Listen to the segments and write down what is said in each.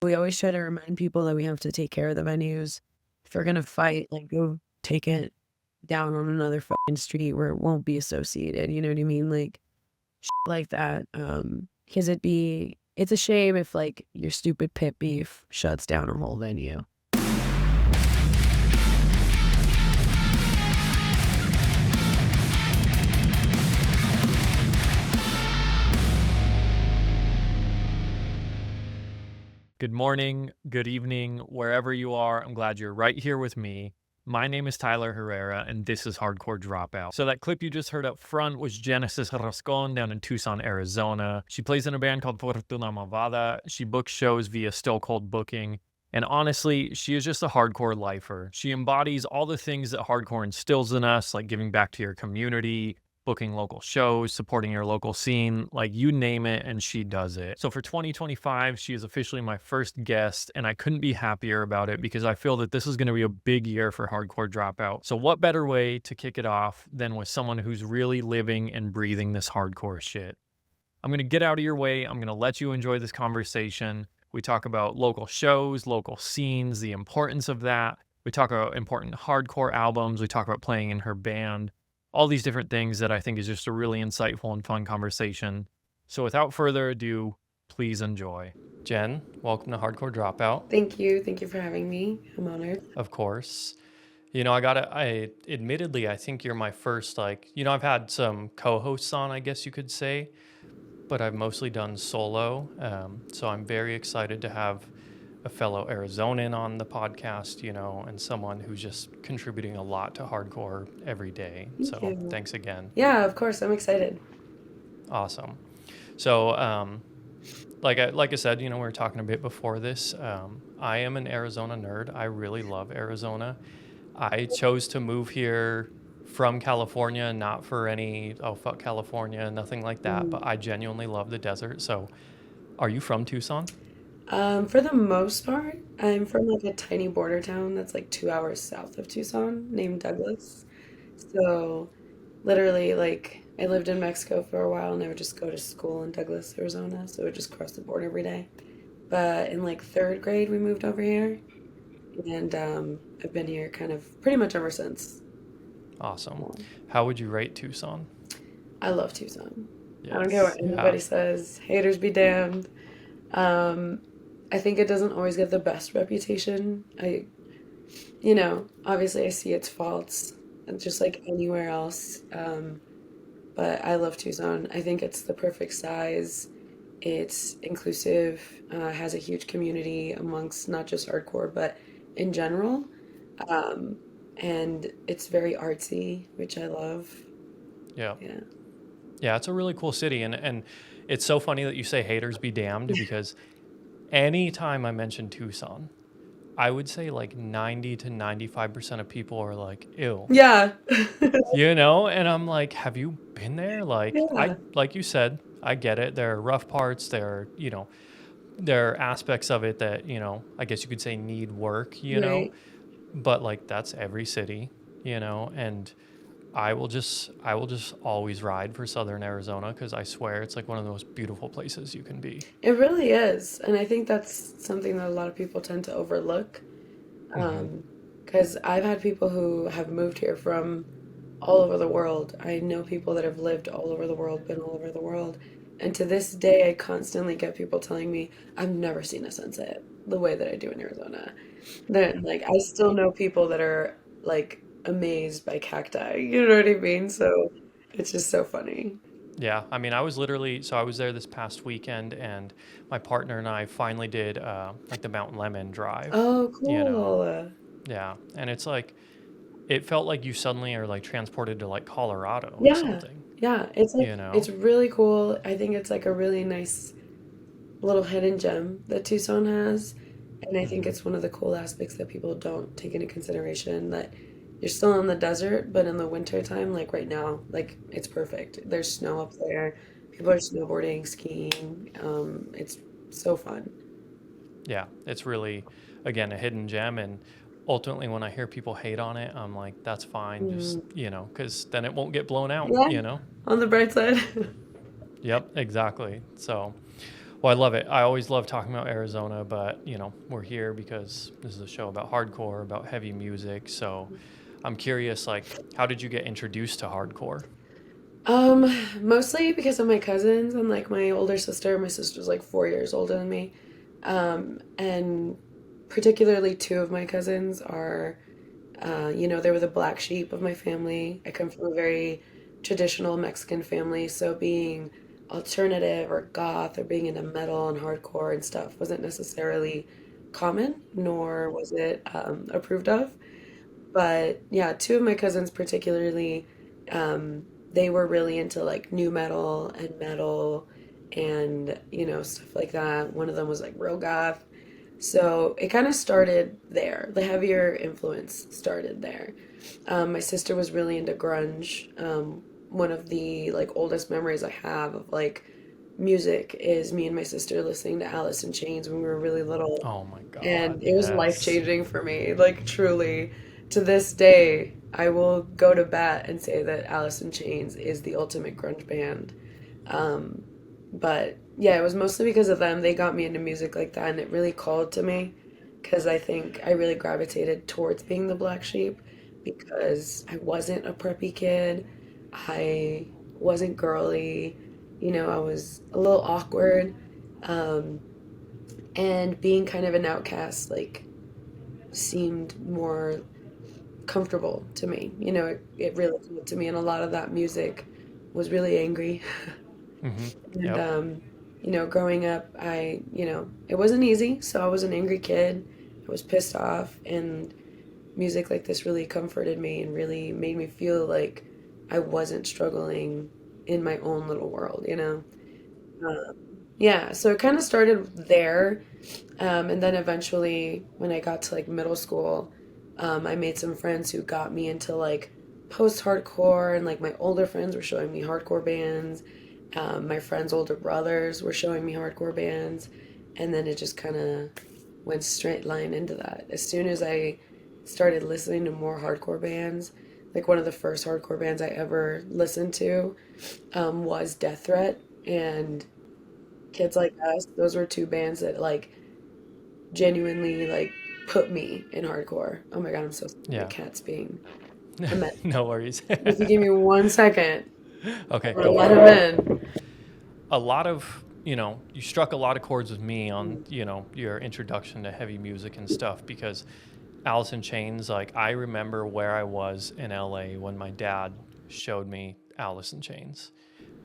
We always try to remind people that we have to take care of the venues. If we're gonna fight, like, go take it down on another fucking street where it won't be associated, you know what I mean? Like, shit like that, 'cause it's a shame if, like, your stupid pit beef shuts down a whole venue. Good morning, good evening, wherever you are. I'm glad you're right here with me. My name is Tyler Herrera, and this is Hardcore Dropout. So that clip you just heard up front was Genesis Rascon down in Tucson, Arizona. She plays in a band called Fortuna Malvada. She books shows via Still Cold Booking. And honestly, she is just a hardcore lifer. She embodies all the things that hardcore instills in us, like giving back to your community, booking local shows, supporting your local scene, like you name it, and she does it. So for 2025, she is officially my first guest, and I couldn't be happier about it because I feel that this is going to be a big year for Hardcore Dropout. So what better way to kick it off than with someone who's really living and breathing this hardcore shit? I'm going to get out of your way. I'm going to let you enjoy this conversation. We talk about local shows, local scenes, the importance of that. We talk about important hardcore albums. We talk about playing in her band, all these different things that I think is just a really insightful and fun conversation. So without further ado, please enjoy. Jen, welcome to Hardcore Dropout. Thank you. Thank you for having me. I'm honored. Of course. I admittedly, I think you're my first, I've had some co-hosts on, I guess you could say, but I've mostly done solo. So I'm very excited to have a fellow Arizonan on the podcast, and someone who's just contributing a lot to hardcore every day. Thank So you. thanks again. Yeah, of course. I'm excited. Awesome. So, like I said, we were talking a bit before this. I am an Arizona nerd. I really love Arizona. I chose to move here from California, not for any, oh, fuck California, nothing like that, but I genuinely love the desert. So, are you from Tucson? For the most part, I'm from like a tiny border town that's like 2 hours south of Tucson named Douglas. So literally, like, I lived in Mexico for a while and I would just go to school in Douglas, Arizona. So I would just cross the border every day. But in like third grade, we moved over here, and I've been here kind of pretty much ever since. Awesome. How would you rate Tucson? I love Tucson. I don't care Yes. what Yeah. anybody says. Haters be damned. Um, I think it doesn't always get the best reputation. Obviously I see its faults, just like anywhere else. But I love Tucson. I think it's the perfect size. It's inclusive, has a huge community amongst not just hardcore, but in general. Um, and it's very artsy, which I love. Yeah. Yeah. Yeah, it's a really cool city. And it's so funny that you say haters be damned because anytime I mention Tucson, I would say like 90 to 95% of people are like, ew, Yeah. and I'm like, have you been there? Yeah. Like you said, I get it. There are rough parts. There are aspects of it that, I guess you could say need work, Right. but like that's every city, and I will just always ride for Southern Arizona because I swear it's like one of the most beautiful places you can be. It really is. And I think that's something that a lot of people tend to overlook. Mm-hmm. Because I've had people who have moved here from all over the world. I know people that have lived all over the world, been all over the world. And to this day, I constantly get people telling me, I've never seen a sunset the way that I do in Arizona. Then, like, I still know people that are, like, amazed by cacti. You know what I mean? So it's just so funny. Yeah, I mean, I was there this past weekend, and my partner and I finally did like the Mount Lemon drive, Oh, you know. cool. Yeah, and it's like it felt like you suddenly are like transported to like Colorado or Yeah. something, Yeah. It's like, you know. it's really cool. I think it's like a really nice little hidden gem that Tucson has. And I think Hmm. it's one of the cool aspects that people don't take into consideration, that you're still in the desert, but in the winter time, like right now, like it's perfect. There's snow up there. People are snowboarding, skiing. It's so fun. Yeah, it's really, again, a hidden gem, and ultimately when I hear people hate on it, I'm like, that's fine, just Mm, because then it won't get blown out, yeah, you know. on the bright side. Yep, exactly. So. Well, I love it. I always love talking about Arizona, but we're here because this is a show about hardcore, about heavy music. So I'm curious, like, how did you get introduced to hardcore? Mostly because of my cousins and like my older sister. My sister's like 4 years older than me. And particularly two of my cousins are, they were the black sheep of my family. I come from a very traditional Mexican family, so being alternative or goth or being into metal and hardcore and stuff wasn't necessarily common, nor was it approved of. But yeah, two of my cousins particularly, they were really into like new metal and, stuff like that. One of them was like real goth. So it kind of started there. The heavier influence started there. My sister was really into grunge. One of the like oldest memories I have of like music is me and my sister listening to Alice in Chains when we were really little. Oh my God, And it was life yes. changing for me. Like, truly, to this day, I will go to bat and say that Alice in Chains is the ultimate grunge band. Um, but yeah, it was mostly because of them. They got me into music like that, and it really called to me because I think I really gravitated towards being the black sheep because I wasn't a preppy kid. I wasn't girly. I was a little awkward. Um, and being kind of an outcast, like, seemed more comfortable to me. It really called to me, and a lot of that music was really angry. Mm-hmm. And, Yep. growing up, it wasn't easy. So I was an angry kid. I was pissed off, and music like this really comforted me and really made me feel like I wasn't struggling in my own little world. Um, yeah, so it kind of started there. And then eventually, when I got to like middle school, I made some friends who got me into like post-hardcore, and like my older friends were showing me hardcore bands. My friends' older brothers were showing me hardcore bands, and then it just kind of went straight line into that. As soon as I started listening to more hardcore bands, like one of the first hardcore bands I ever listened to was Death Threat and Kids Like Us. Those were two bands that like genuinely like put me in hardcore. Oh my god, I'm so sorry. My Yeah. cat's being a mess. No worries. If you give me 1 second, I'm Okay, gonna go let for him it. in. A lot of, you struck a lot of chords with me on, your introduction to heavy music and stuff because Alice in Chains, like, I remember where I was in LA when my dad showed me Alice in Chains,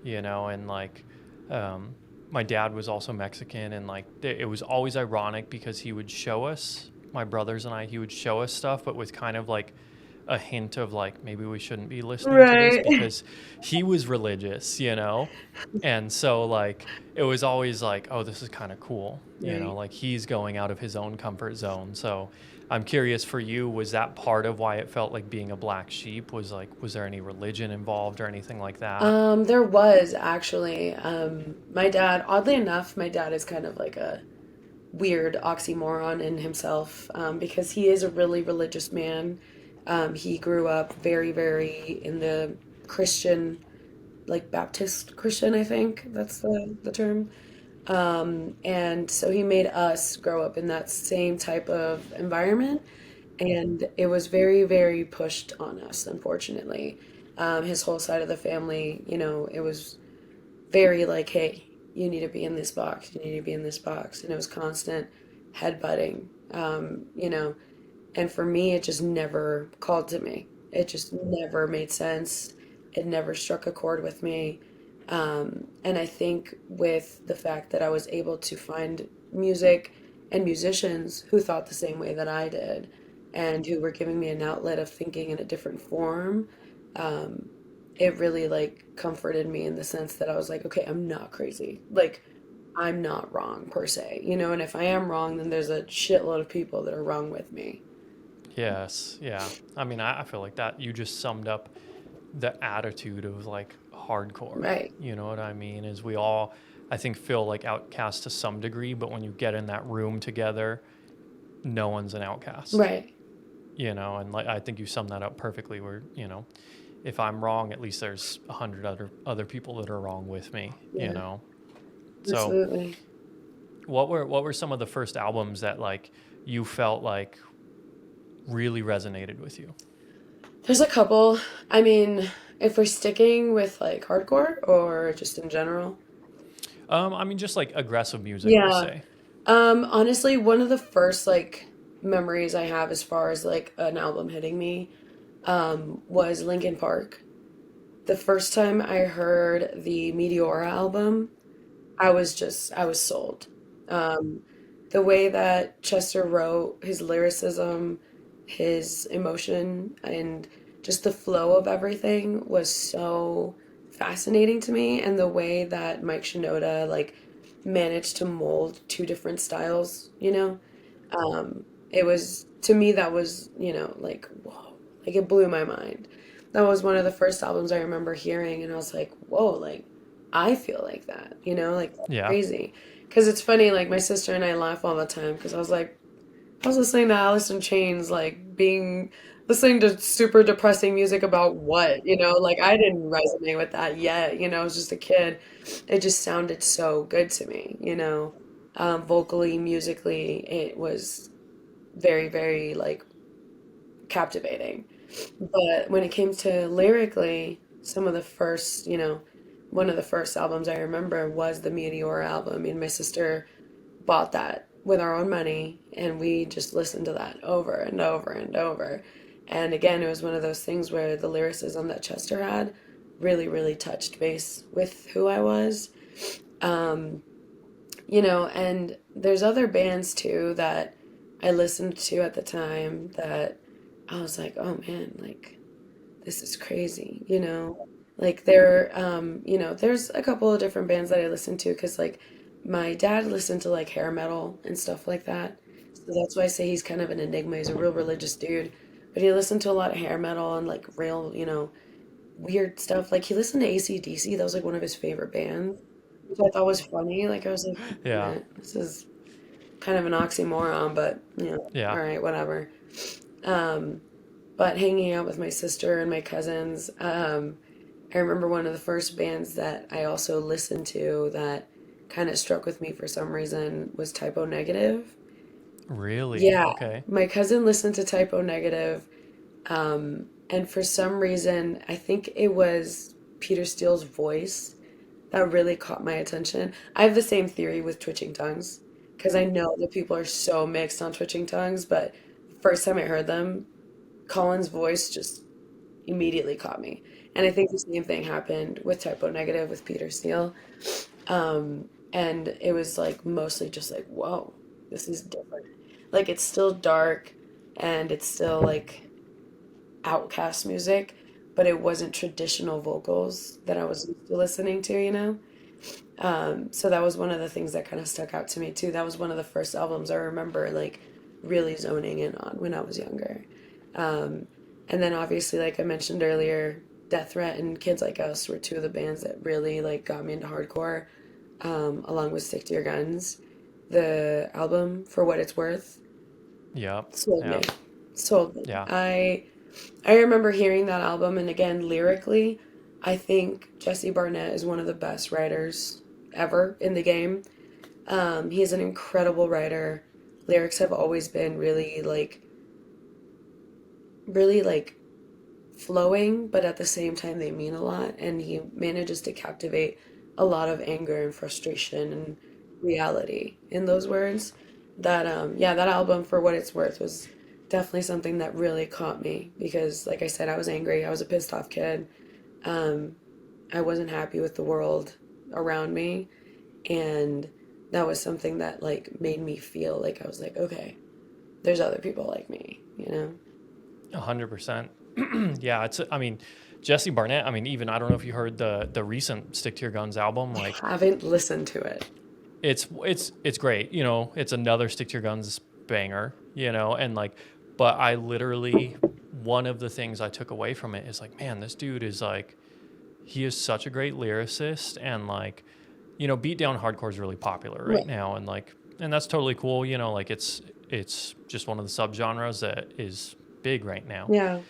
and like, um, my dad was also Mexican, and like, it was always ironic because he would show us, my brothers and I, he would show us stuff, but with kind of like a hint of like, maybe we shouldn't be listening to this Right. because he was religious. And so like it was always like, oh, this is kind of cool, Right. like he's going out of his own comfort zone. So I'm curious for you, was that part of why it felt like being a black sheep? Was there any religion involved or anything like that? There was actually. My dad, oddly enough, my dad is kind of like a weird oxymoron in himself, because he is a really religious man. He grew up very, very in the Christian, like Baptist Christian, I think that's the term. And so he made us grow up in that same type of environment. And it was very, very pushed on us, unfortunately. His whole side of the family, it was very like, hey, you need to be in this box, you need to be in this box. And it was constant headbutting, and for me, it just never called to me. It just never made sense. It never struck a chord with me. And I think with the fact that I was able to find music and musicians who thought the same way that I did and who were giving me an outlet of thinking in a different form, um, it really like comforted me in the sense that I was like, okay, I'm not crazy. Like, I'm not wrong per se. And if I am wrong, then there's a shitload of people that are wrong with me. Yes, yeah. I mean, I feel like that you just summed up the attitude of like hardcore. Right. You know what I mean? Is we all, I think, feel like outcasts to some degree, but when you get in that room together, no one's an outcast. Right. And like I think you summed that up perfectly. Where if I'm wrong, at least there's 100 other people that are wrong with me. Yeah. So Absolutely. What were some of the first albums that like you felt like really resonated with you? There's a couple. I mean, if we're sticking with like hardcore or just in general. I mean, just like aggressive music, we'll Yeah. say. Honestly, one of the first like memories I have as far as like an album hitting me was Linkin Park. The first time I heard the Meteora album, I was sold. Um, the way that Chester wrote his lyricism, his emotion, and just the flow of everything was so fascinating to me. And the way that Mike Shinoda like managed to mold two different styles, it was to me that was, like whoa, like it blew my mind. That was one of the first albums I remember hearing, and I was like, whoa, like I feel like that, like that's Yeah. crazy. Because it's funny, like my sister and I laugh all the time because I was listening to Alice in Chains, like listening to super depressing music about what, like I didn't resonate with that yet, I was just a kid. It just sounded so good to me, vocally, musically, it was very, very like captivating. But when it came to lyrically, some of the first, one of the first albums I remember was the Meteor album. Me and my sister bought that with our own money, and we just listened to that over and over and over. And again, it was one of those things where the lyricism that Chester had really, really touched base with who I was. Um, and there's other bands too that I listened to at the time that I was like, oh man, like this is crazy, Like there's a couple of different bands that I listen to because like my dad listened to like hair metal and stuff like that. So that's why I say he's kind of an enigma. He's a real religious dude. But he listened to a lot of hair metal and like real, weird stuff. Like he listened to AC/DC. That was like one of his favorite bands, which I thought was funny. Like I was like, wait a Yeah. minute, this is kind of an oxymoron, but all Yeah. right, whatever. Um, but hanging out with my sister and my cousins, I remember one of the first bands that I also listened to that kind of struck with me for some reason was Typo Negative. Really? Yeah, Okay. my cousin listened to Typo Negative, and for some reason, I think it was Peter Steele's voice that really caught my attention. I have the same theory with Twitching Tongues because I know that people are so mixed on Twitching Tongues, but the first time I heard them, Colin's voice just immediately caught me. And I think the same thing happened with Typo Negative with Peter Steele. And it was like mostly just like, whoa, this is different. Like it's still dark and it's still like outcast music, but it wasn't traditional vocals that I was used to listening to, So that was one of the things that kind of stuck out to me too. That was one of the first albums I remember like really zoning in on when I was younger. Um, and then obviously, like I mentioned earlier, Death Threat and Kids Like Us were two of the bands that really like got me into hardcore, along with Stick to Your Guns. The album, For What It's Worth, Yeah. sold me. Yeah. Sold me. Yeah. I remember hearing that album, and again, lyrically, I think Jesse Barnett is one of the best writers ever in the game. He's an incredible writer. Lyrics have always been really like flowing, but at the same time they mean a lot, and he manages to captivate a lot of anger and frustration and reality in those words. That album, For What It's Worth, was definitely something that really caught me because, like I said, I was angry. I was a pissed off kid. Um, I wasn't happy with the world around me, and that was something that like made me feel like I was like, okay, there's other people like me. 100%. Yeah, I mean, Jesse Barnett, I mean, even I don't know if you heard the recent Stick to Your Guns album, I like haven't listened to it. it's great, it's another Stick to Your Guns banger, and like but I literally one of the things I took away from it is like, man, this dude is like he is such a great lyricist and like beatdown hardcore is really popular right Right. now and that's totally cool, like it's just one of the subgenres that is big right now. Yeah.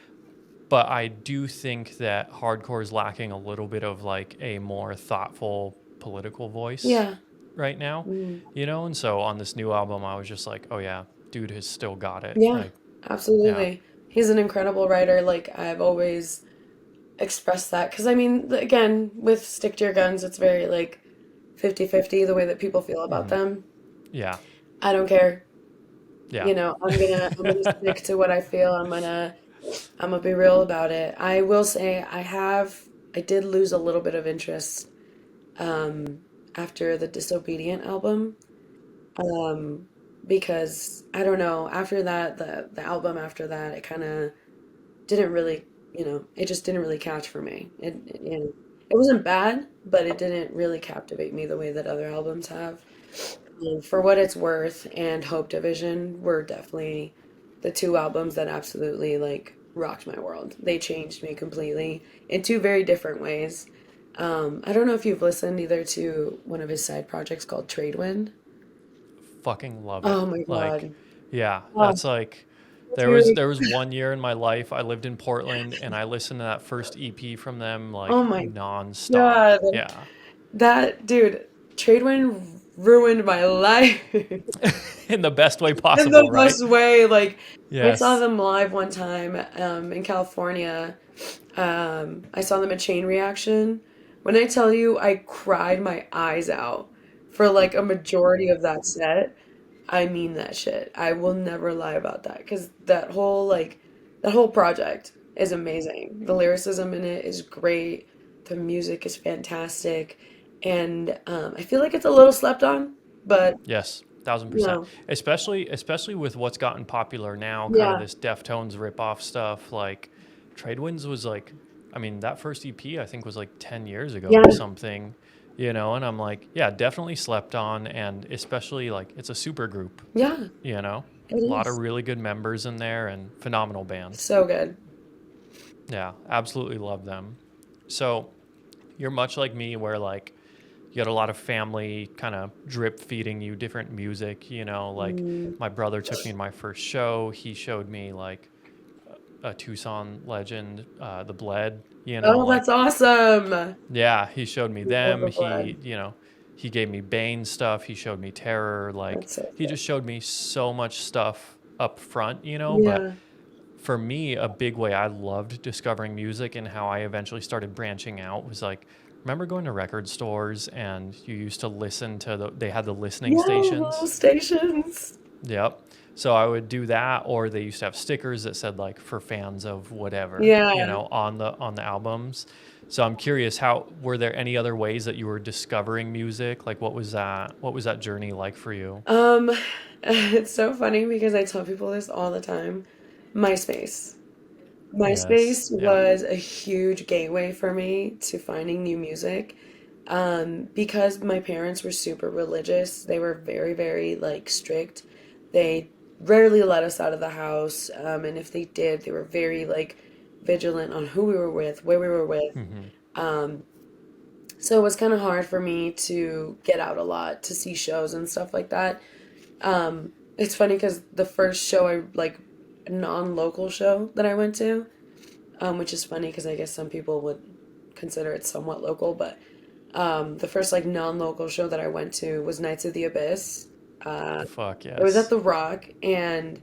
But I do think that hardcore is lacking a little bit of like a more thoughtful political voice. Yeah. right now, Mm. And so on this new album, I was just like, oh yeah, dude has still got it. Yeah, Like, yeah. absolutely. He's an incredible writer. Like, I've always expressed that. Because, I mean, again, with Stick to Your Guns, it's very, like, 50-50 the way that people feel about Hmm. them. Yeah. I don't care. Yeah. I'm gonna stick to what I feel. I'm gonna be real about it. I will say I did lose a little bit of interest um after the Disobedient album. Um because I don't know, after that the album after that it kind of didn't really, it just didn't really catch for me. It wasn't bad, but it didn't really captivate me the way that other albums have. For what it's worth and Hope Division were definitely the two albums that absolutely like rocked my world. They changed me completely in two very different ways. I don't know if you've listened either to one of his side projects called Tradewind. Fucking love it. Oh my Like, God. yeah, Oh, that's like that's there was really, there was one year in my life I lived in Portland and I listened to that first EP from them oh like my nonstop. God. Yeah. That dude, Tradewind ruined my life. In the best way In possible, the right? best way. Like, I saw Yes. them live one time in California. I saw them at Chain Reaction. When I tell you I cried my eyes out for like a majority of that set, I mean that shit. I will never lie about that because that whole project is amazing. The lyricism in it is great. The music is fantastic, and I feel like it's a little slept on, but Yes. 1000%. no, Especially with what's gotten popular now, kind of yeah, this Deftones ripoff stuff. Like Tradewinds was like, I mean, that first EP I think was like 10 years ago yeah, or something, and I'm like, yeah, definitely slept on. And especially like it's a super group, yeah, you know, it a lot of is really good members in there and phenomenal band. so good. Yeah, absolutely love them. So you're much like me where like you got a lot of family kind of drip feeding you different music, like Mm. my brother took me to my first show. He showed me like a Tucson legend, the Bled, Oh, like, that's awesome. yeah, he showed me Love them. the blood. He gave me Bane stuff. He showed me Terror. Like, That's so he sick. just showed me so much stuff up front, but Yeah. for me, a big way I loved discovering music and how I eventually started branching out was like, remember going to record stores and you used to listen to they had the listening Yeah, little stations? stations. Yep. So I would do that, or they used to have stickers that said like for fans of whatever, Yeah. on the albums. So I'm curious, how were there any other ways that you were discovering music? Like what was that journey like for you? Um, it's so funny because I tell people this all the time. MySpace. Yes. MySpace Yeah. was a huge gateway for me to finding new music. Because my parents were super religious, they were very, very like strict. They rarely let us out of the house. And if they did, they were very like vigilant on who we were with, where we were with. Hmm. Um, so it was kind of hard for me to get out a lot to see shows and stuff like that. It's funny because the first show I like non-local show that I went to, which is funny because I guess some people would consider it somewhat local, but the first like non-local show that I went to was Nights of the Abyss. Uh, Fuck it was at yes. the Rock, and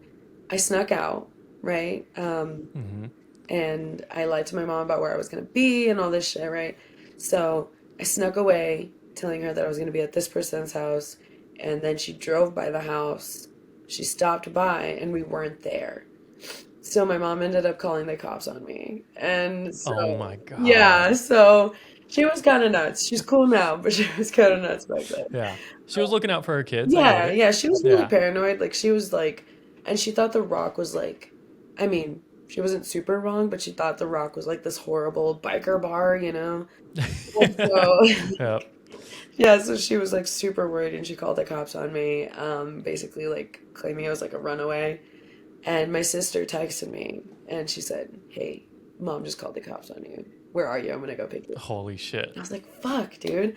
I snuck out, right? Hmm. And I lied to my mom about where I was gonna be and all this shit, right? So I snuck away, telling her that I was gonna be at this person's house, and then she drove by the house. She stopped by, and we weren't there. So my mom ended up calling the cops on me. And Oh so, my yeah, god. so she was kind of nuts. She's cool now, but she was kind of nuts back then. Yeah. She was looking out for her kids. I get Yeah, it. yeah, she was really Yeah. paranoid. Like, she was like, and she thought The Rock was like, I mean, she wasn't super wrong, but she thought The Rock was like this horrible biker bar, you know? And so, Yep. yeah, so she was like super worried and she called the cops on me, basically like claiming I was like a runaway. And my sister texted me and she said, "Hey, mom just called the cops on you. Where are you? I'm gonna go pick you up." Holy shit. I was like, fuck, dude.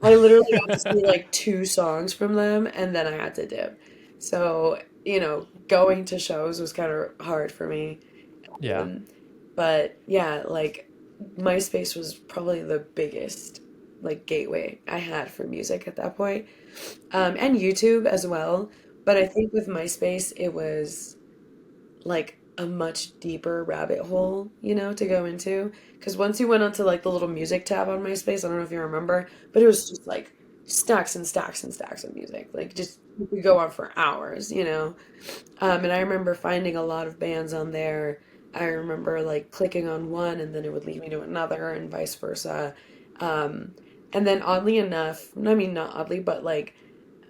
I literally got to see like two songs from them and then I had to dip. So, going to shows was kind of hard for me. Yeah. Um, but yeah, like MySpace was probably the biggest. like gateway I had for music at that point. And YouTube as well. But I think with MySpace, it was like a much deeper rabbit hole, to go into. Because once you went onto like the little music tab on MySpace, I don't know if you remember, but it was just like stacks and stacks and stacks of music. Like just you could go on for hours. And I remember finding a lot of bands on there. I remember like clicking on one and then it would lead me to another and vice versa. Um, and then oddly enough, I mean not oddly, but like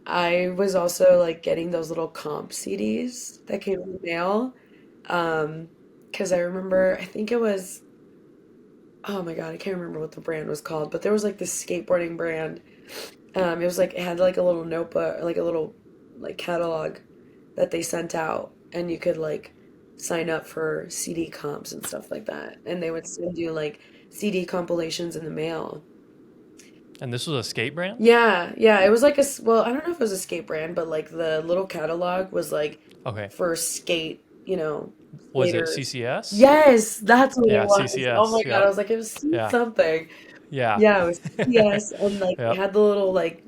I was also like getting those little comp CDs that came in the mail. Because I remember, I think it was, oh my God, I can't remember what the brand was called, but there was like this skateboarding brand. It was like, it had like a little notebook, like a little like catalog that they sent out, and you could like sign up for CD comps and stuff like that. And they would send you like CD compilations in the mail. And this was a skate brand? Yeah, yeah, it was like well, I don't know if it was a skate brand, but like the little catalog was like Okay. for Was it skaters. CCS? Yes, that's what it Yeah, was. Oh my CCS. God, I Yep. was like, it was Yeah. something. Yeah. Yeah, it was yes, and like they Yep. had the little like,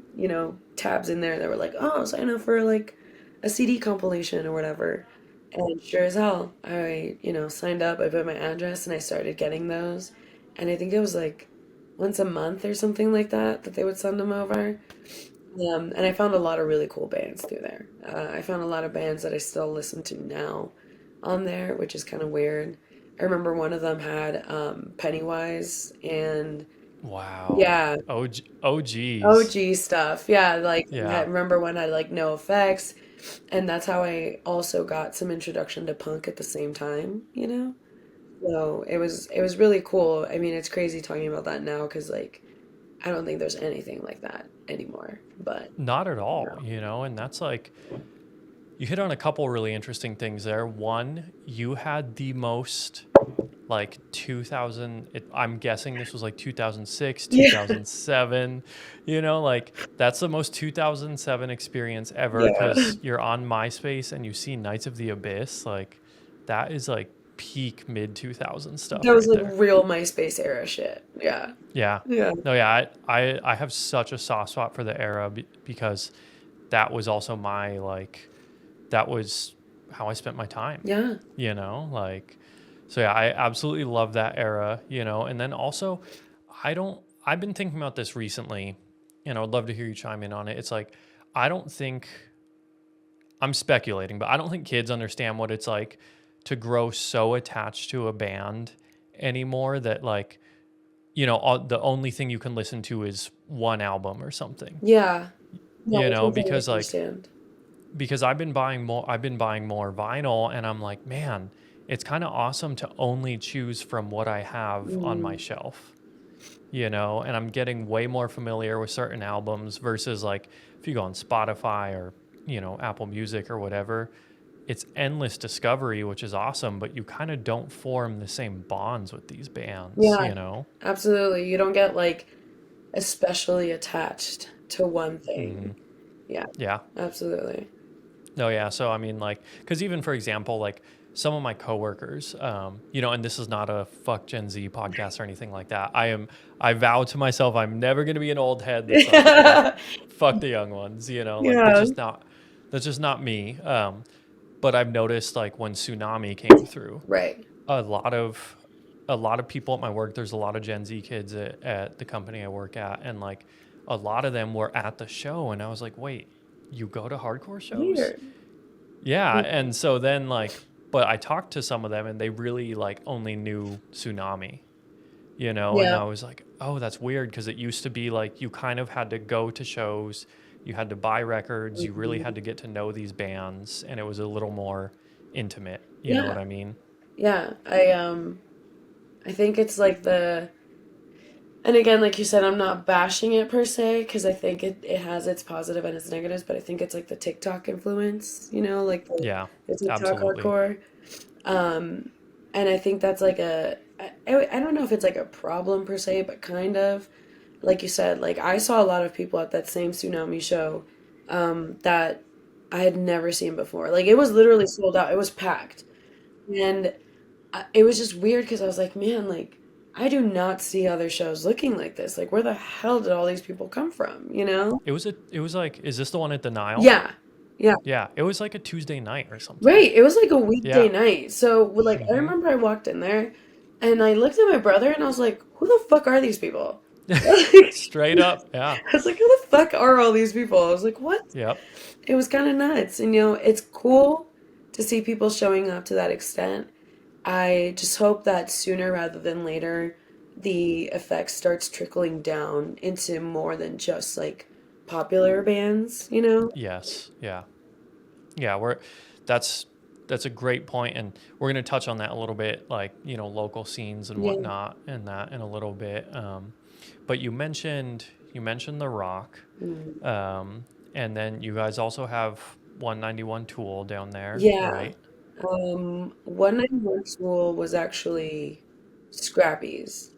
tabs in there that were like, oh, sign up for like a CD compilation or whatever. And sure as hell, I, signed up, I put my address and I started getting those. And I think it was like once a month or something like that that they would send them over. And I found a lot of really cool bands through there. I found a lot of bands that I still listen to now on there, which is kind of weird. I remember one of them had Pennywise and Wow. yeah, OG, OGs. OG stuff. Yeah, like I Yeah. remember one had like No Effects, and that's how I also got some introduction to punk at the same time. So it was really cool. I mean, it's crazy talking about that now because like I don't think there's anything like that anymore. But Not at all, no. and that's like you hit on a couple really interesting things there. One, you had the most like 2000, I'm guessing this was like 2006, Yeah. 2007, like that's the most 2007 experience ever Yeah. because you're on MySpace and you see Knights of the Abyss. Like that is like peak mid 2000 That stuff was right like there. real MySpace era shit. Yeah. Yeah. Yeah. No, yeah, I have such a soft spot for the era because that was also my like that was how I spent my time, Yeah. like so yeah, I absolutely love that era, and then also I've been thinking about this recently and I would love to hear you chime in on it. It's like I don't think I'm speculating, but I don't think kids understand what it's like to grow so attached to a band anymore that like the only thing you can listen to is one album or something, Yeah. No, I totally because like understand. I've been buying more vinyl and I'm like, man, it's kind of awesome to only choose from what I have on my Mm. shelf, and I'm getting way more familiar with certain albums versus like if you go on Spotify or, Apple Music or whatever, it's endless discovery, which is awesome, but you kind of don't form the same bonds with these bands. Yeah, absolutely. You don't get like especially attached to one Hmm. thing. Yeah, Yeah. absolutely. No, yeah. So I mean, like, because even for example, like some of my coworkers, and this is not a fuck Gen Z podcast or anything like that. I vow to myself, I'm never gonna be an old head that's like, fuck the young ones. Like Yeah. that's just not me. But I've noticed like when tsunami came through, Right. a lot of a lot of people at my work. There's a lot of Gen Z kids at the company I work at, and like a lot of them were at the show, and I was like, wait, you go to hardcore shows? Weird. Yeah, and so then like, but I talked to some of them and they really like only knew Tsunami, and Yeah. I was like, oh, that's weird because it used to be like you kind of had to go to shows, you had to buy records, you really had Mhm. to get to know these bands, and it was a little more intimate. You know Yeah. what I mean? Yeah. I think it's like and again, like you said, I'm not bashing it per se because I think it has its positive and its negatives, but I think it's like the TikTok influence, like Yeah, the TikTok absolutely. hardcore. Um, and I think that's like I don't know if it's like a problem per se, but kind of like you said, like I saw a lot of people at that same Tsunami show that I had never seen before. Like it was literally sold out. It was packed. And it was just weird because I was like, man, like I do not see other shows looking like this. Like, where the hell did all these people come from, you know? It was like, is this the one at the Nile? Yeah. Yeah. Yeah, it was like a Tuesday night or something. Right. It was like a weekday Yeah. night. So, like, I Hmm. remember I walked in there and I looked at my brother and I was like, who the fuck are these people? I Straight up. Yeah. was like, who the fuck are all these people? I was like, what? Yep. It was kind of nuts. And, it's cool to see people showing up to that extent. I just hope that sooner rather than later, the effect starts trickling down into more than just like popular bands, you know? Yes. Yeah. Yeah. That's, that's a great point, and we're going to touch on that a little bit, like, local scenes and Yeah. whatnot, and that in a little bit. But you mentioned The Rock, Mm. um, and then you guys also have 191 Tool down there, Yeah. right? 191 School was actually Scrappy's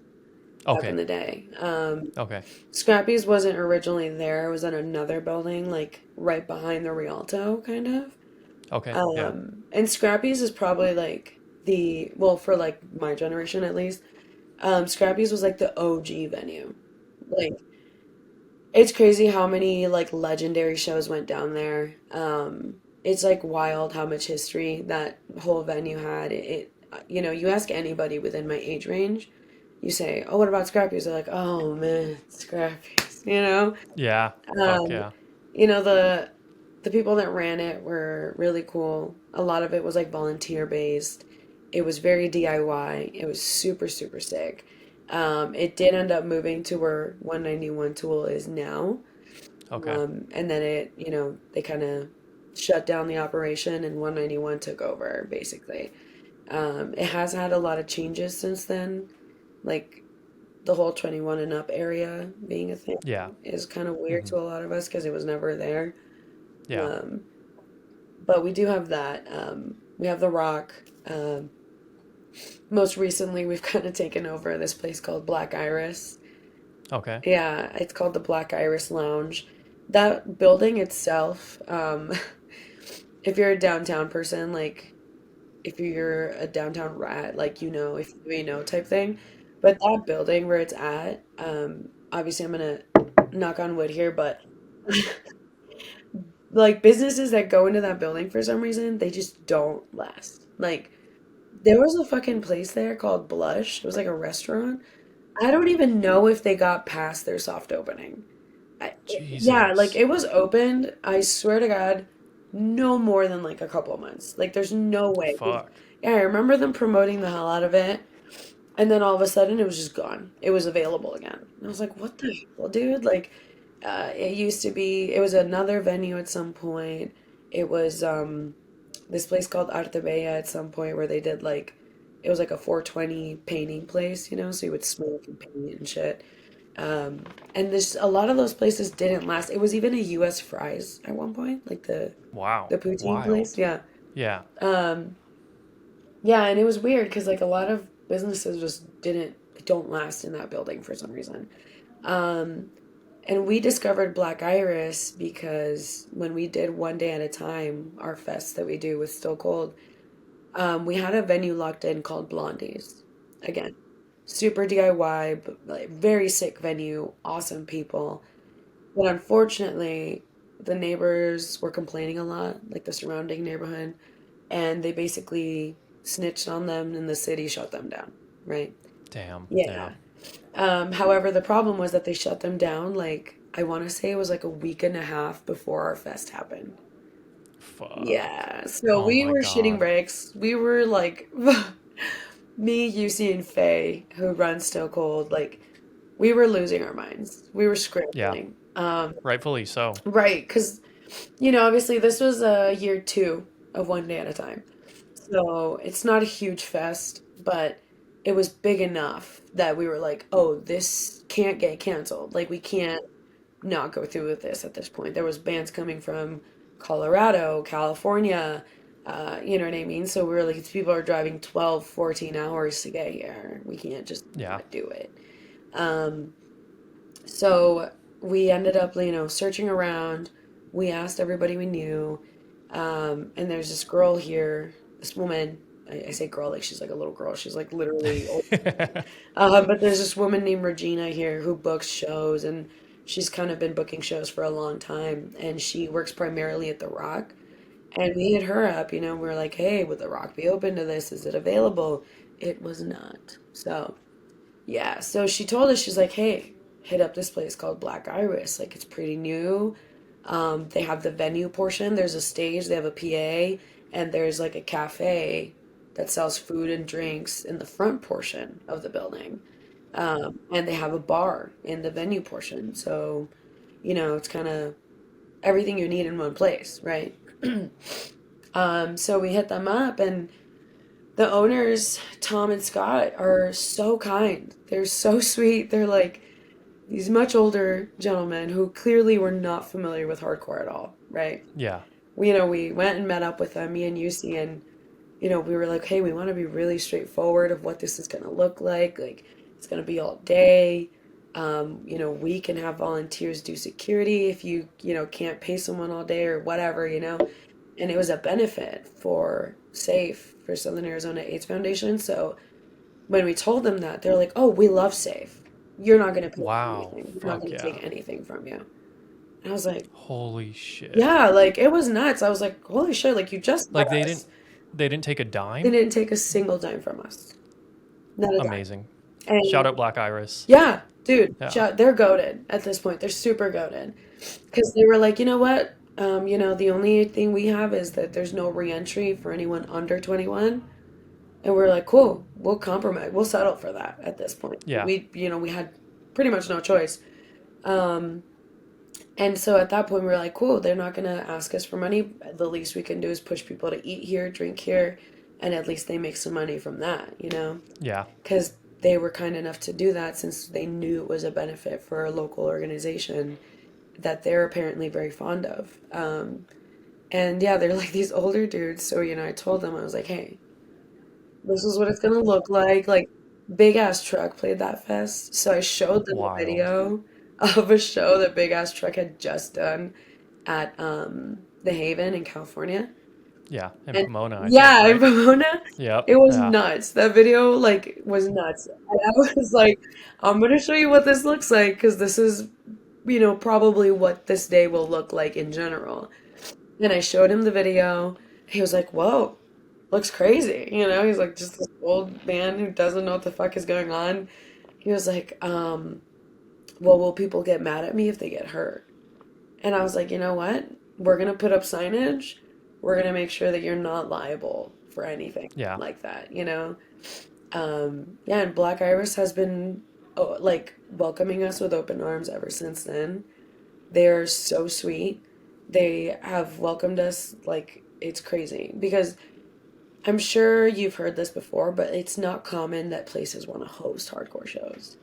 back in Okay. the day. Okay. Scrappy's wasn't originally there. It was in another building, like right behind the Rialto, kind of. Okay. Yeah. And Scrappy's is probably like well, for like my generation at least, Scrappy's was like the OG venue. Like, it's crazy how many like legendary shows went down there. It's like wild how much history that whole venue had. You ask anybody within my age range, you say, "Oh, what about Scrappy's?" They're like, "Oh man, Scrappy's," you know. Yeah. Fuck Um, yeah. the people that ran it were really cool. A lot of it was like volunteer based. It was very DIY. It was super, super sick. It did end up moving to where 191 Tool is now. Okay. And then they kind of shut down the operation and 191 took over, basically. It has had a lot of changes since then. Like, the whole 21 and up area being a thing Yeah. is kind of weird Hmm. to a lot of us because it was never there. Yeah. Um, but we do have that. We have The Rock. Most recently, we've kind of taken over this place called Black Iris. Okay. Yeah, it's called the Black Iris Lounge. That building itself, if you're a downtown person, like if you're a downtown rat, like type thing. But that building where it's at, obviously I'm gonna knock on wood here, but like businesses that go into that building for some reason, they just don't last. Like, there was a fucking place there called Blush. It was like a restaurant. I don't even know if they got past their soft opening. Yeah, like Jesus. it was opened, I swear to God, no more than like a couple of months. Like, there's no way. Fuck. Yeah, I remember them promoting the hell out of it, and then all of a sudden it was just gone. It was available again. And I was like, what the hell, dude? Like, it was another venue at some point. It was this place called Artebeya at some point where they did like, it was like a 420 painting place, so you would smoke and paint and shit. Um, and this a lot of those places didn't last. It was even a U.S. Fries at one point, like Wow. the poutine place. Wild. Yeah. Yeah. Um, yeah, and it was weird because like a lot of businesses just don't last in that building for some reason. Um, and we discovered Black Iris because when we did One Day at a Time, our fest that we do with Still Cold, we had a venue locked in called Blondie's. Again, super DIY, but like very sick venue, awesome people. But unfortunately, the neighbors were complaining a lot, like the surrounding neighborhood, and they basically snitched on them and the city shut them down, right? Damn. Yeah. Yeah. However, the problem was that they shut them down, like, I want to say it was like a week and a half before our fest happened. Fuck. Yeah. So Oh we my were shitting god. bricks. We were like, me, UC, and Faye, who runs Still Cold, like, we were losing our minds. We were Yeah. scrambling. Rightfully so. Right, because, obviously this was year two of One Day at a Time. So it's not a huge fest, but it was big enough that we were like, oh, this can't get canceled. Like, we can't not go through with this at this point. There was bands coming from Colorado, California, you know what I mean? So we were like, these people are driving 12, 14 hours to get here. We can't just Yeah. not do it. Um, so we ended up, searching around. We asked everybody we knew. And there's this girl here, this woman. I say girl like she's like a little girl. She's like literally old. But there's this woman named Regina here who books shows, and she's kind of been booking shows for a long time, and she works primarily at the Rock. And we hit her up, we were like, hey, would the Rock be open to this? Is it available? It was not. So, yeah. So she told us, she's like, hey, hit up this place called Black Iris. Like, it's pretty new. They have the venue portion. There's a stage, they have a PA, and there's like a cafe that sells food and drinks in the front portion of the building. And they have a bar in the venue portion. So, it's kind of everything you need in one place, right? So we hit them up, and the owners, Tom and Scott, are so kind. They're so sweet. They're like these much older gentlemen who clearly were not familiar with hardcore at all, right? Yeah. We went and met up with them, me and Yusi, and we were like, hey, we want to be really straightforward of what this is going to look like. Like, it's going to be all day. We can have volunteers do security if can't pay someone all day or whatever. And it was a benefit for SAFE, for Southern Arizona AIDS Foundation. So when we told them that, they're like, oh, we love SAFE. You're not going to pay for Wow. anything. We're not Fuck going to yeah. take anything from you. And I was like, Holy shit. yeah, like it was nuts. I was like, holy shit, like you just met Like they didn't us. they didn't take a They dime? didn't take a single dime from us. Not a dime. Amazing. Shout And out Black Iris. yeah, dude, Yeah. they're goated at this point. They're super goated. Because they were like, you know what? The only thing we have is that there's no reentry for anyone under 21. And we're like, cool, we'll compromise. We'll settle for that at this point. Yeah. We had pretty much no choice. Um, and so at that point, we were like, cool, they're not going to ask us for money. The least we can do is push people to eat here, drink here, and at least they make some money from that. Yeah. Because they were kind enough to do that since they knew it was a benefit for a local organization that they're apparently very fond of. And yeah, they're like these older dudes. So, I told them, I was like, hey, this is what it's gonna look like. Like, big ass truck played that fest. So I showed them a Wild. video of a show that Big Ass Truck had just done at the Haven in California. Yeah. In And Pomona, I think, yeah, in right? Pomona, Yep. it was Yeah. nuts. That video like was nuts. And I was like, I'm gonna show you what this looks like because this is, probably what this day will look like in general. And I showed him the video. He was like, whoa, looks crazy. He's like just this old man who doesn't know what the fuck is going on. He was like, well, will people get mad at me if they get hurt? And I was like, you know what? We're gonna put up signage. We're gonna make sure that you're not liable for anything Yeah. like that. Yeah, and Black Iris has been like welcoming us with open arms ever since then. They're so sweet. They have welcomed us like it's crazy because I'm sure you've heard this before, but it's not common that places want to host hardcore shows.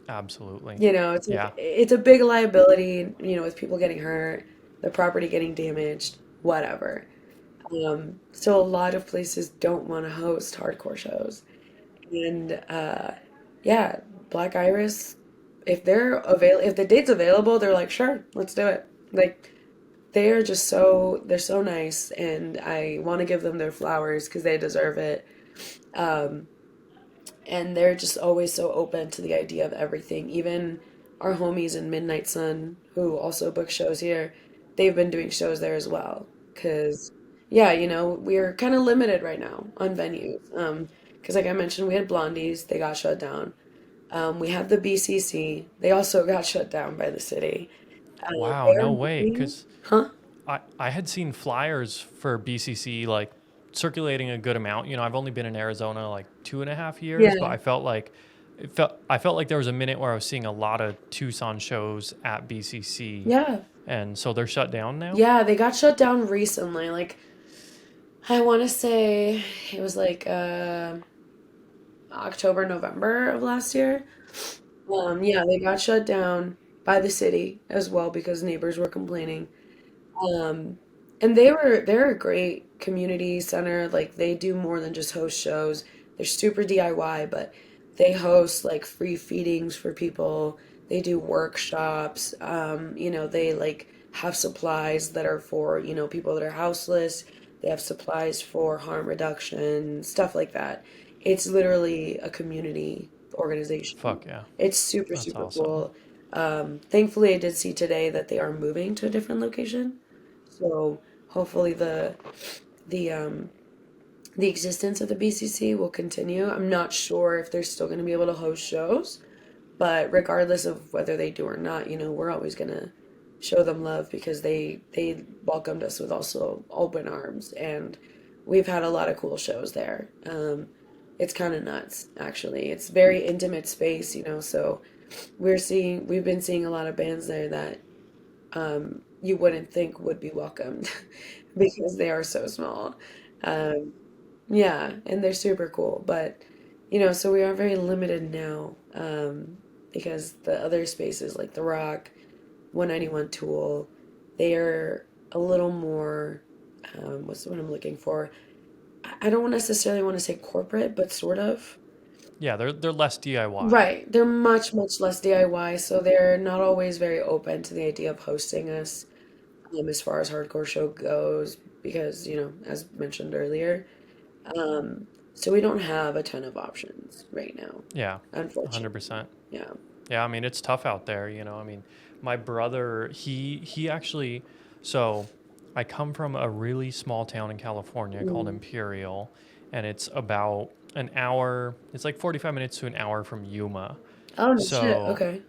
Absolutely. It's Yeah. like it's a big liability, with people getting hurt, the property getting damaged, whatever. So a lot of places don't want to host hardcore shows. And yeah, Black Iris, if the date's available, they're like, sure, let's do it. Like they're so nice, and I want to give them their flowers because they deserve it. Um, and they're just always so open to the idea of everything. Even our homies in Midnight Sun, who also book shows here, they've been doing shows there as well. Because, yeah, we're kind of limited right now on venues. Because, like I mentioned, we had Blondies, they got shut down. We have the BCC, they also got shut down by the city. Wow, They're no way. moving, Because huh? I had seen flyers for BCC like circulating a good amount. I've only been in Arizona like 2.5 years, but Yeah, I felt like there was a minute where I was seeing a lot of Tucson shows at BCC, yeah, and so they're shut down now. yeah. They got shut down recently. Like I want to say it was like October, November of last year. Yeah, they got shut down by the city as well because neighbors were complaining. Um, and they're a great community center. Like they do more than just host shows. They're super DIY, but they host like free feedings for people. They do workshops. They like have supplies that are for, people that are houseless. They have supplies for harm reduction, stuff like that. It's literally a community organization. Fuck yeah. It's super, That's super awesome. cool. Thankfully, I did see today that they are moving to a different location. So hopefully the the existence of the BCC will continue. I'm not sure if they're still going to be able to host shows, but regardless of whether they do or not, we're always going to show them love because they welcomed us with also open arms, and we've had a lot of cool shows there. It's kind of nuts, actually. It's very intimate space, so we've been seeing a lot of bands there that you wouldn't think would be welcomed because they are so small. Um, yeah, and they're super cool. But, so we are very limited now, because the other spaces like The Rock, 191 Tool, they are a little more, what's the one I'm looking for? I don't necessarily want to say corporate, but sort of. Yeah, they're less DIY. Right. They're much, much less DIY, so they're not always very open to the idea of hosting us, as far as hardcore show goes, because, as mentioned earlier. So we don't have a ton of options right now, Yeah, unfortunately. 100%. Yeah. Yeah, I mean it's tough out there, I mean, my brother, he actually, so I come from a really small town in California called Mm. Imperial, and it's about an hour, it's like 45 minutes to an hour from Yuma. Oh no shit. So, Okay.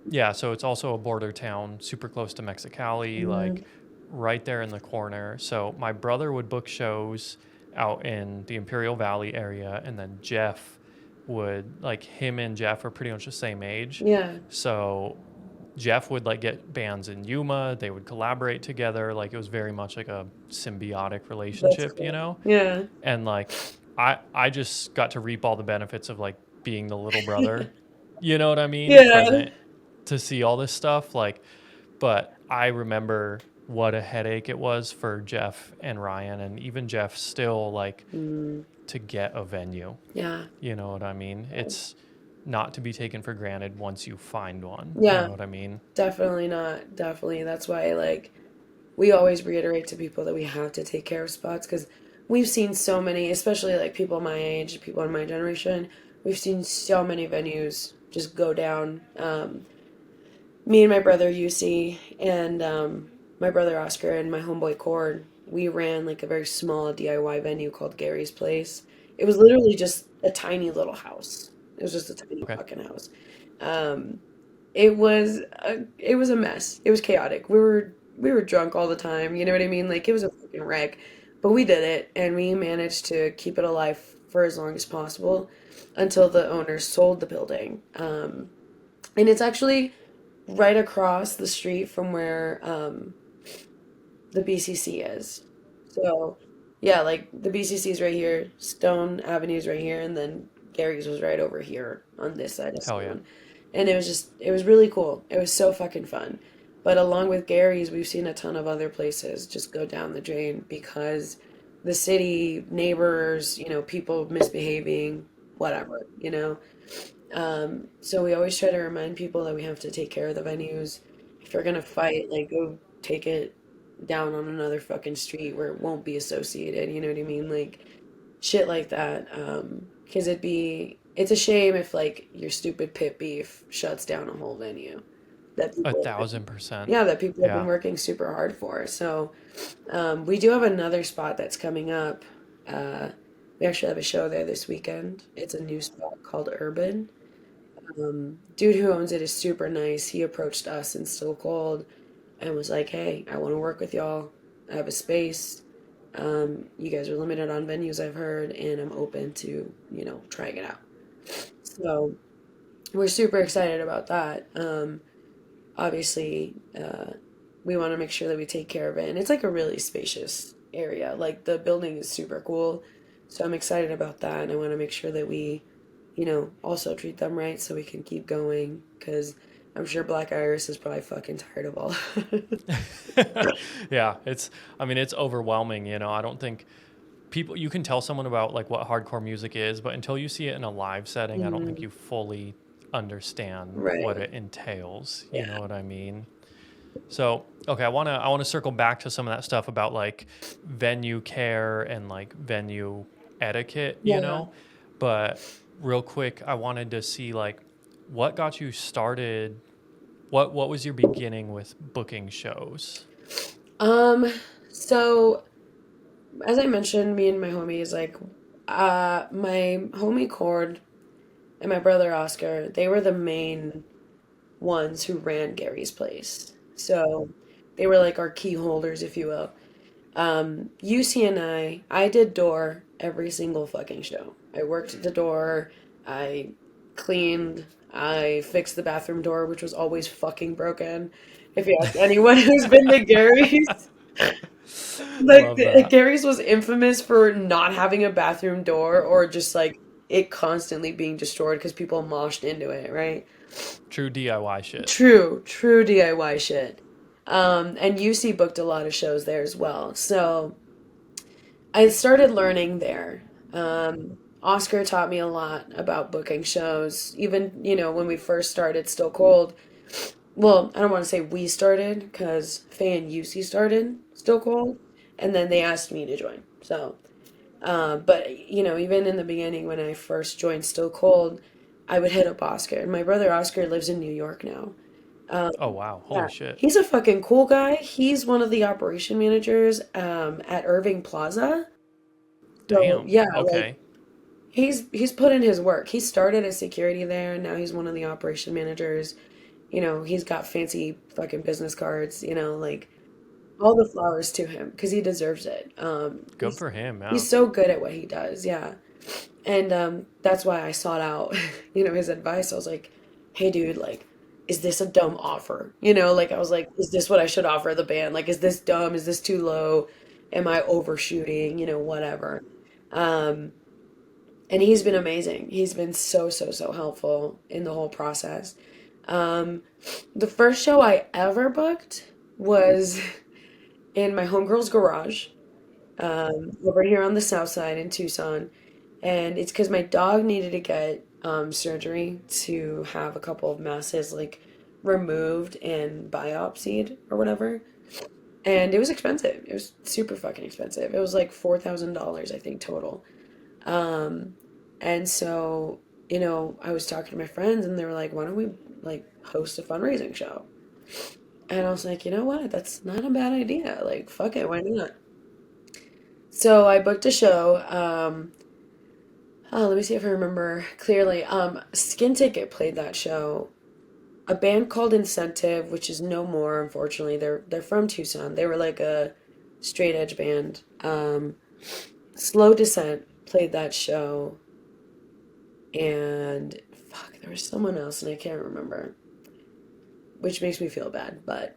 yeah, so it's also a border town, super close to Mexicali, Mm. like right there in the corner. So my brother would book shows out in the Imperial Valley area, and then Jeff would, like, him and Jeff are pretty much the same age. Yeah. So Jeff would like get bands in Yuma, they would collaborate together. Like it was very much like a symbiotic That's relationship, cool. Yeah. And like I just got to reap all the benefits of like being the little brother, you know what I mean? Yeah. Present to see all this stuff. Like, but I remember what a headache it was for Jeff and Ryan, and even Jeff still, like, Mm. to get a venue. Yeah. You know what I mean? It's not to be taken for granted once you find one. You Yeah. know what I mean? Definitely not. Definitely. That's why, like, we always reiterate to people that we have to take care of spots because we've seen so many, especially like people my age, people in my generation, we've seen so many venues just go down. Me and my brother UC and my brother Oscar and my homeboy Cord, we ran like a very small DIY venue called Gary's Place. It was literally just a tiny little house. It was just a tiny Okay. fucking house. Um, it was a mess. It was chaotic. We were drunk all the time. You know what I mean? Like it was a fucking wreck, but we did it, and we managed to keep it alive for as long as possible until the owners sold the building. And it's actually right across the street from where the BCC is. So, yeah, like the BCC is right here, Stone Avenue is right here, and then Gary's was right over here on this side of Hell yeah. Stone. And it was really cool. It was so fucking fun. But along with Gary's, we've seen a ton of other places just go down the drain because the city, neighbors, people misbehaving, whatever. So we always try to remind people that we have to take care of the venues. If you're gonna fight, like go take it down on another fucking street where it won't be associated. You know what I mean? Like shit like that. Because it's a shame if like your stupid pit beef shuts down a whole venue that A people have been, thousand percent. yeah, that people have been Yeah. working super hard for. So we do have another spot that's coming up. Uh, we actually have a show there this weekend. It's a new spot called Urban. Dude who owns it is super nice. He approached us in Still Cold and was like, "Hey, I want to work with y'all. I have a space. You guys are limited on venues, I've heard, and I'm open to trying it out." So we're super excited about that. Obviously, we want to make sure that we take care of it, and it's like a really spacious area. Like the building is super cool, so I'm excited about that, and I want to make sure that we also treat them right so we can keep going because I'm sure Black Iris is probably fucking tired of all. Yeah, I mean it's overwhelming, I don't think people, you can tell someone about like what hardcore music is, but until you see it in a live setting, I don't think Mm, you fully understand what right. it entails. You Yeah. know what I mean? So, okay, I wanna circle back to some of that stuff about like venue care and like venue etiquette, Yeah. But real quick, I wanted to see like what got you started. What was your beginning with booking shows? Um, so as I mentioned, me and my homies, like, my homie Cord and my brother Oscar, they were the main ones who ran Gary's place. So they were like our key holders, if you will. UC and I did door every single fucking show. I worked at the door, I cleaned, I fixed the bathroom door, which was always fucking broken. If you ask anyone who's been to Gary's, like Love that. Gary's was infamous for not having a bathroom door or just like it constantly being destroyed because people moshed into it, right? True DIY shit. True DIY shit. And UC booked a lot of shows there as well. So I started learning there. Oscar taught me a lot about booking shows. Even, when we first started Still Cold. Well, I don't want to say we started because Faye and UC started Still Cold, and then they asked me to join. So, but even in the beginning when I first joined Still Cold, I would hit up Oscar. And my brother Oscar lives in New York now. Oh wow, Yeah, holy shit. he's a fucking cool guy. He's one of the operation managers at Irving Plaza. So Damn. yeah, like Okay. he's put in his work. He started as security there, and now he's one of the operation managers. He's got fancy fucking business cards. Like all the flowers to him because he deserves it. Good for him, yeah. He's so good at what he does. Yeah, and that's why I sought out, his advice. I was like, "Hey, dude, like, is this a dumb offer?" Like I was like, "Is this what I should offer the band? Like, is this dumb? Is this too low? Am I overshooting? Whatever." Um, and he's been amazing. He's been so so so helpful in the whole process. Um, the first show I ever booked was in my homegirl's garage, over here on the south side in Tucson. And it's because my dog needed to get surgery to have a couple of masses like removed and biopsied or whatever. And it was expensive. It was super fucking expensive. It was like $4,000, I think, total. Um, and so, I was talking to my friends and they were like, why don't we like host a fundraising show? And I was like, you know what? That's not a bad idea. Like, fuck it, why not? So I booked a show. Let me see if I remember clearly. Skin Ticket played that show. A band called Incentive, which is no more, unfortunately. They're from Tucson. They were like a straight edge band. Slow Descent played that show, and fuck, there was someone else, and I can't remember, which makes me feel bad. But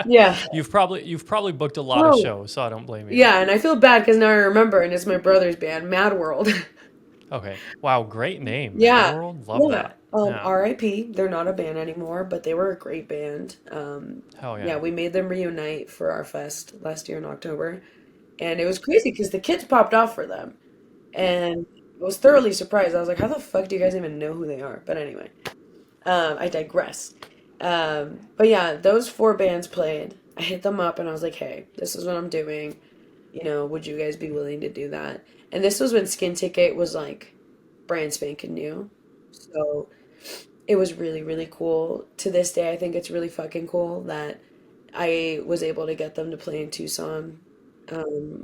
yeah. You've probably booked a lot of Oh, shows, so I don't blame you. yeah, and I feel bad because now I remember, and it's my brother's band, Mad World. Okay. Wow, great name, Mad Yeah, World. Love yeah. that. Yeah. R.I.P. They're not a band anymore, but they were a great band. Hell Yeah, yeah. we made them reunite for our fest last year in October, and it was crazy because the kids popped off for them, and I was thoroughly surprised. I was like, "How the fuck do you guys even know who they are?" But anyway, I digress. But yeah, those four bands played. I hit them up and I was like, "Hey, this is what I'm doing. Would you guys be willing to do that?" And this was when Skin Ticket was like brand spanking new. So it was really, really cool. To this day, I think it's really fucking cool that I was able to get them to play in Tucson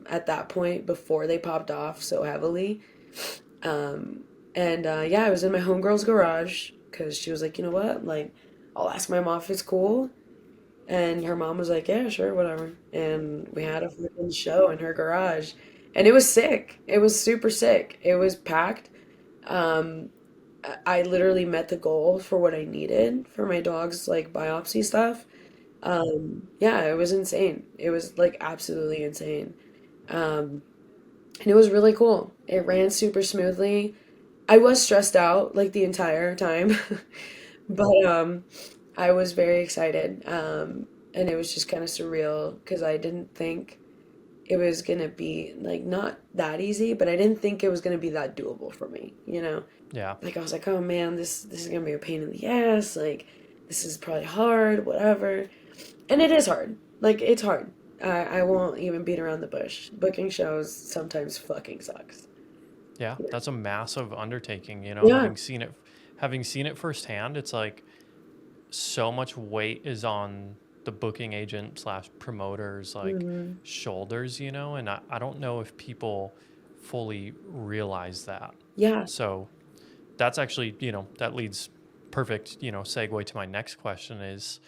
at that point before they popped off so heavily. Um, and yeah, I was in my homegirl's garage because she was like, you know what? Like, I'll ask my mom if it's cool. And her mom was like, yeah, sure, whatever. And we had a fucking show in her garage. And it was sick. It was super sick. It was packed. Um, I literally met the goal for what I needed for my dog's like biopsy stuff. Yeah, it was insane. It was like absolutely insane. Um, and it was really cool. It ran super smoothly. I was stressed out like the entire time, but I was very excited. And it was just kind of surreal because I didn't think it was gonna be like not that easy, but I didn't think it was gonna be that doable for me. Yeah. Like I was like, oh man, this is gonna be a pain in the ass. Like, this is probably hard, whatever. And it is hard. Like, it's hard. I won't even beat around the bush. Booking shows sometimes fucking sucks. Yeah, Yeah. that's a massive undertaking, you know, Yeah. having seen it firsthand, it's like so much weight is on the booking agent slash promoters like Hmm. shoulders, you know, and I don't know if people fully realize that. Yeah. So that's actually, you know, that leads perfect, you know, segue to my next question is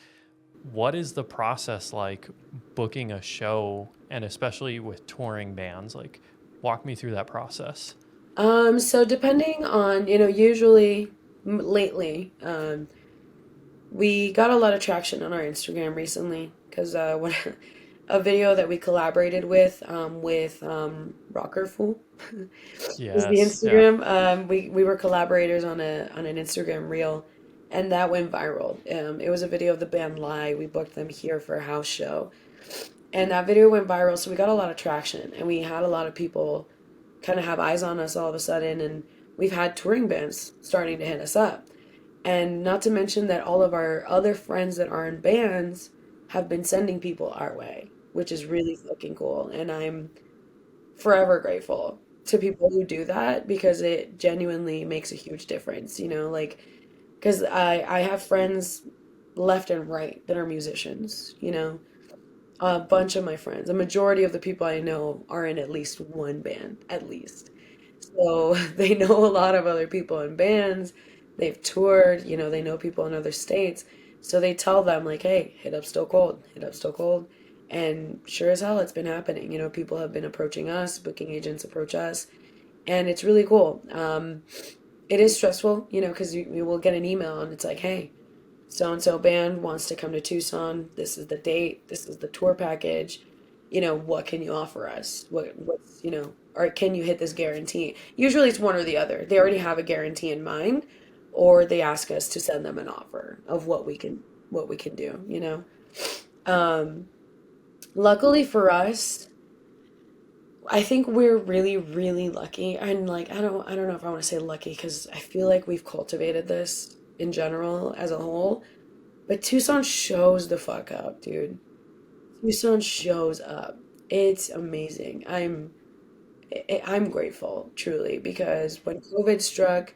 what is the process like booking a show and especially with touring bands? Like walk me through that process. So depending on, usually lately, we got a lot of traction on our Instagram recently because what a video that we collaborated with Rocker Fool is the Yes, yeah. Instagram. We were collaborators on an Instagram reel, and that went viral. It was a video of the band Lie. We booked them here for a house show, and that video went viral. So we got a lot of traction, and we had a lot of people kind of have eyes on us all of a sudden, and we've had touring bands starting to hit us up. And not to mention that all of our other friends that are in bands have been sending people our way, which is really fucking cool. And I'm forever grateful to people who do that because it genuinely makes a huge difference, like because I have friends left and right that are musicians, a bunch of my friends, a majority of the people I know are in at least one band, at least. So they know a lot of other people in bands. They've toured, they know people in other states. So they tell them, like, hey, hit up Still Cold, hit up Still Cold. And sure as hell, it's been happening. People have been approaching us, booking agents approach us. And it's really cool. It is stressful, because you will get an email and it's like, hey, so and so band wants to come to Tucson. This is the date. This is the tour package. What can you offer us? Or can you hit this guarantee? Usually it's one or the other. They already have a guarantee in mind, or they ask us to send them an offer of what we can do. Um, Luckily for us, I think we're really, really lucky. And like, I don't know if I want to say lucky because I feel like we've cultivated this in general as a whole. But Tucson shows the fuck up, dude. Tucson shows up. It's amazing. I'm grateful, truly, because when COVID struck,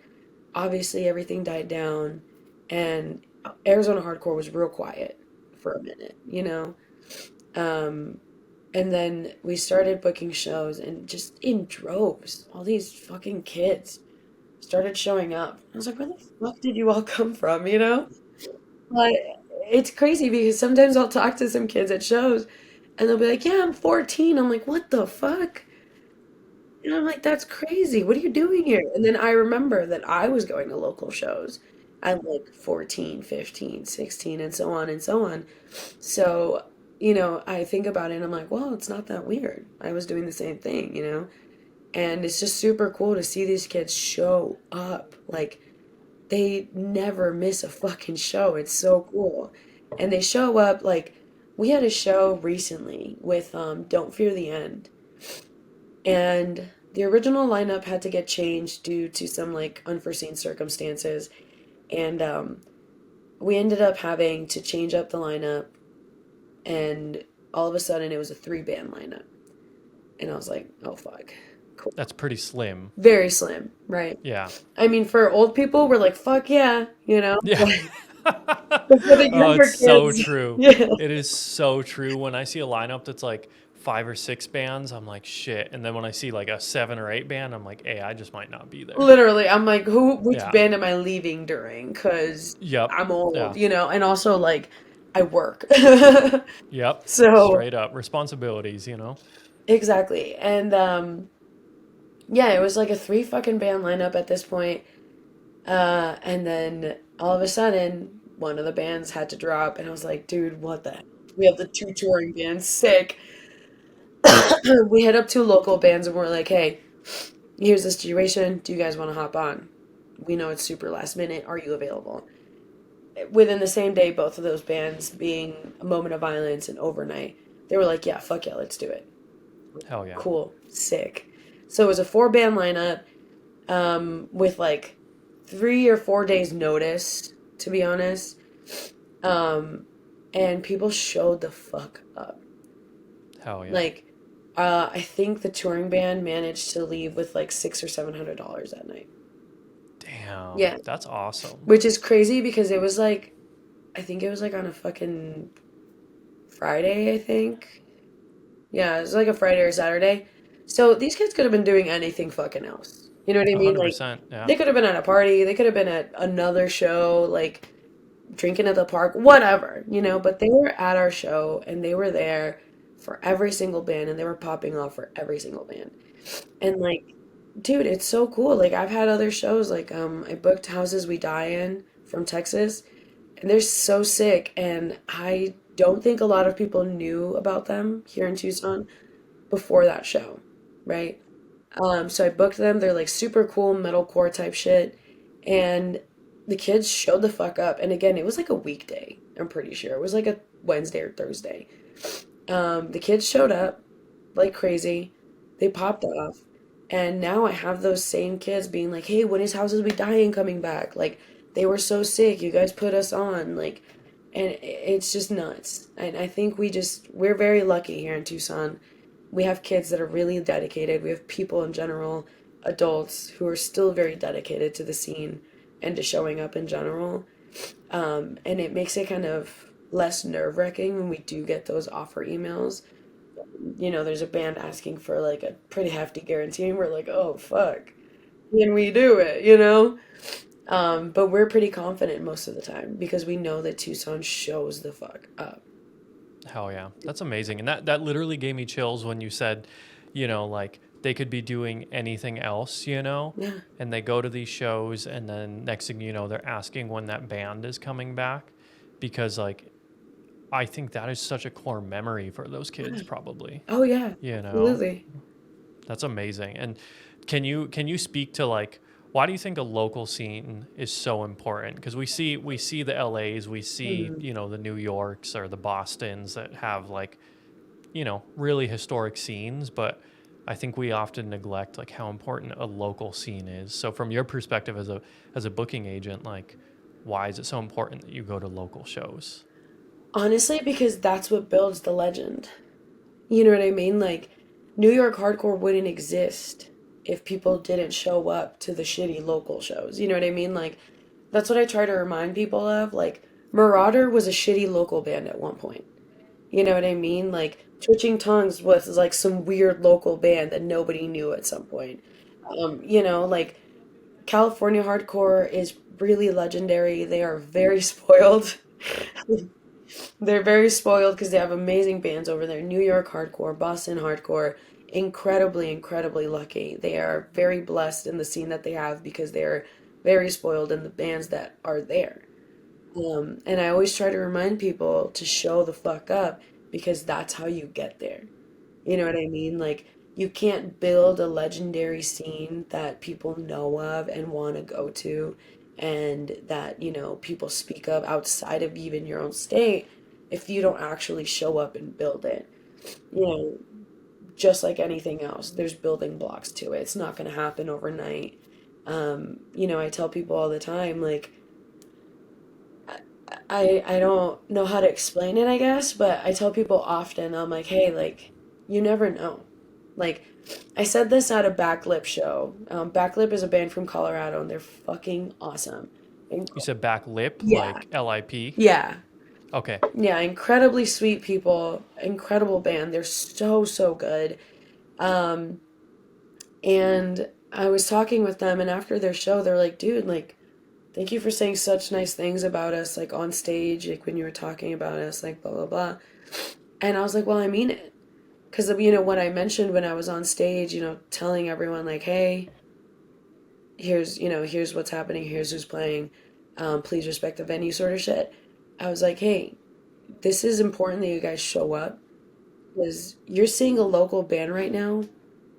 obviously everything died down, and Arizona hardcore was real quiet for a minute. Um, and then we started booking shows, and just in droves, all these fucking kids started showing up. I was like, where the fuck did you all come from? Like, it's crazy because sometimes I'll talk to some kids at shows and they'll be like, yeah, I'm 14. I'm like, what the fuck? And I'm like, that's crazy. What are you doing here? And then I remember that I was going to local shows at like 14, 15, 16, and so on and so on. So, I think about it and I'm like, well, it's not that weird. I was doing the same thing. And it's just super cool to see these kids show up. Like, they never miss a fucking show. It's so cool. And they show up like we had a show recently with Don't Fear the End. And the original lineup had to get changed due to some like unforeseen circumstances. And we ended up having to change up the lineup and all of a sudden it was a three-band lineup. And I was like, "Oh fuck." Cool. That's pretty slim. Very slim, right? Yeah. I mean, for old people, we're like, "Fuck yeah." Yeah. But for the Oh, it's younger so kids, true. yeah. It is so true. When I see a lineup that's like 5 or 6 bands, I'm like, shit. And then when I see like a 7 or 8 band, I'm like, hey, I just might not be there. Literally, I'm like, which Yeah. band am I leaving during? Because Yep. I'm old, Yeah. and also like I work. Yep. So Straight up responsibilities, you know? exactly. And yeah, it was like a three fucking band lineup at this point. And then all of a sudden, one of the bands had to drop, and I was like, dude, what the? We have the two touring bands, sick. We hit up two local bands, and we're like, hey, here's the situation. Do you guys want to hop on? We know it's super last minute. Are you available? Within the same day, both of those bands being A Moment of Violence and Overnight, they were like, yeah, fuck yeah, let's do it. Hell yeah. Cool, sick. So it was a four-band lineup with like 3 or 4 days notice, to be honest. Um, and people showed the fuck up. Hell yeah. Like, I think the touring band managed to leave with like $600 or $700 that night. Damn, Yeah, that's awesome. which is crazy because it was like, I think it was like on a fucking Friday, I think. Yeah, it was like a Friday or Saturday. So these kids could have been doing anything fucking else. You know what I mean? Like, 100%. Yeah. they could have been at a party, they could have been at another show, like drinking at the park, whatever, but they were at our show and they were there for every single band and they were popping off for every single band. And like, dude, it's so cool. Like I've had other shows, like I booked Houses We Die In from Texas, and they're so sick, and I don't think a lot of people knew about them here in Tucson before that show, right? So I booked them. They're like super cool metalcore type shit, and the kids showed the fuck up. And again, it was like a weekday. I'm pretty sure it was like a Wednesday or Thursday. The kids showed up like crazy. They popped off, and now I have those same kids being like, "Hey, when is Houses We Dying coming back? Like, they were so sick. You guys put us on." Like, and it's just nuts. And I think we're very lucky here in Tucson. We have kids that are really dedicated. We have people in general, adults who are still very dedicated to the scene and to showing up in general. And it makes it kind of less nerve-wracking when we do get those offer emails. There's a band asking for like a pretty hefty guarantee, and we're like, oh fuck, can we do it? But we're pretty confident most of the time because we know that Tucson shows the fuck up. Hell yeah. That's amazing. And that literally gave me chills when you said, like they could be doing anything else, Yeah, and they go to these shows and then next thing you know, they're asking when that band is coming back because like I think that is such a core memory for those kids yeah. probably, Oh yeah, you know. absolutely. That's amazing. And can you speak to like why do you think a local scene is so important? Because we see the LAs, we see Mhm. the New Yorks or the Bostons that have like really historic scenes, but I think we often neglect like how important a local scene is. So from your perspective as a booking agent, like why is it so important that you go to local shows? Honestly, because that's what builds the legend. You know what I mean? Like, New York hardcore wouldn't exist if people didn't show up to the shitty local shows. You know what I mean? Like, that's what I try to remind people of. Like, Marauder was a shitty local band at one point. You know what I mean? Like, Twitching Tongues was like some weird local band that nobody knew at some point. Like, California hardcore is really legendary. They are very spoiled. They're very spoiled because they have amazing bands over there. New York hardcore, Boston hardcore, incredibly, incredibly lucky. They are very blessed in the scene that they have because they're very spoiled in the bands that are there. And I always try to remind people to show the fuck up because that's how you get there. You know what I mean? Like, you can't build a legendary scene that people know of and want to go to and that, people speak of outside of even your own state if you don't actually show up and build it. You know, just like anything else, there's building blocks to it. It's not going to happen overnight. I tell people all the time, like, I don't know how to explain it, I guess, but I tell people often, I'm like, hey, like, you never know. Like, I said this at a Backlip show. Backlip is a band from Colorado, and they're fucking awesome. You said back lip Yeah, like LIP? yeah, Okay. yeah. Incredibly sweet people, incredible band. They're so, so good. Um, and I was talking with them, and after their show, they're like, dude, like, thank you for saying such nice things about us, like on stage, like when you were talking about us, like blah, blah, blah. And I was like, well, I mean it. Because of, what I mentioned when I was on stage, telling everyone, like, hey, here's what's happening, here's who's playing, please respect the venue sort of shit. I was like, hey, this is important that you guys show up because you're seeing a local band right now.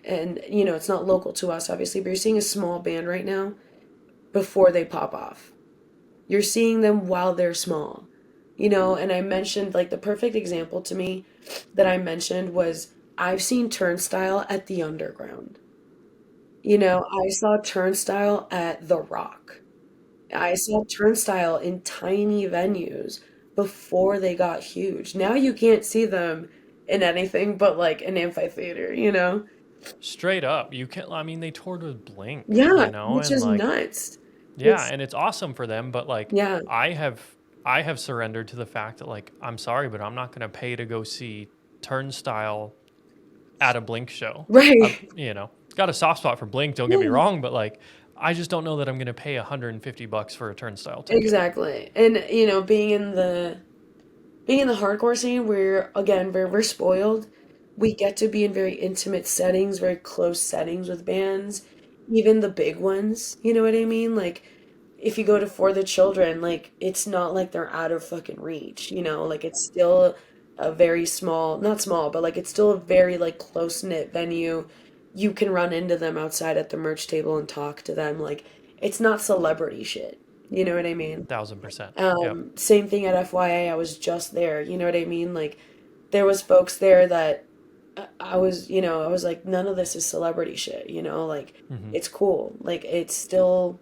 And, it's not local to us, obviously, but you're seeing a small band right now before they pop off. You're seeing them while they're small. And I mentioned like the perfect example to me that I mentioned was I've seen Turnstile at the Underground. I saw Turnstile at The Rock. I saw Turnstile in tiny venues before they got huge. Now you can't see them in anything but like an amphitheater, you know? Straight up, you can. I mean, they toured with Blink, Yeah, you know, which and is like, nuts. yeah, It's and it's awesome for them. But like, yeah, I have, I have surrendered to the fact that like, I'm sorry, but I'm not going to pay to go see Turnstile at a Blink show. right. You know, got a soft spot for Blink. Don't get me Yeah, wrong, but like, I just don't know that I'm going to pay $150 for a Turnstile ticket. exactly. And you know, being in the hardcore scene, we're again we're spoiled. We get to be in very intimate settings, very close settings with bands, even the big ones. You know what I mean? Like if you go to For the Children, like it's not like they're out of fucking reach. You know, like it's still a very small, not small, but like it's still a very like close knit venue. You can run into them outside at the merch table and talk to them. Like it's not celebrity shit. You know what I mean? 1000%. Yep. Same thing at FYA. I was just there. You know what I mean? Like, there was folks there that I was, you know, I was like, none of this is celebrity shit. You know, like Hmm. it's cool. Like it's still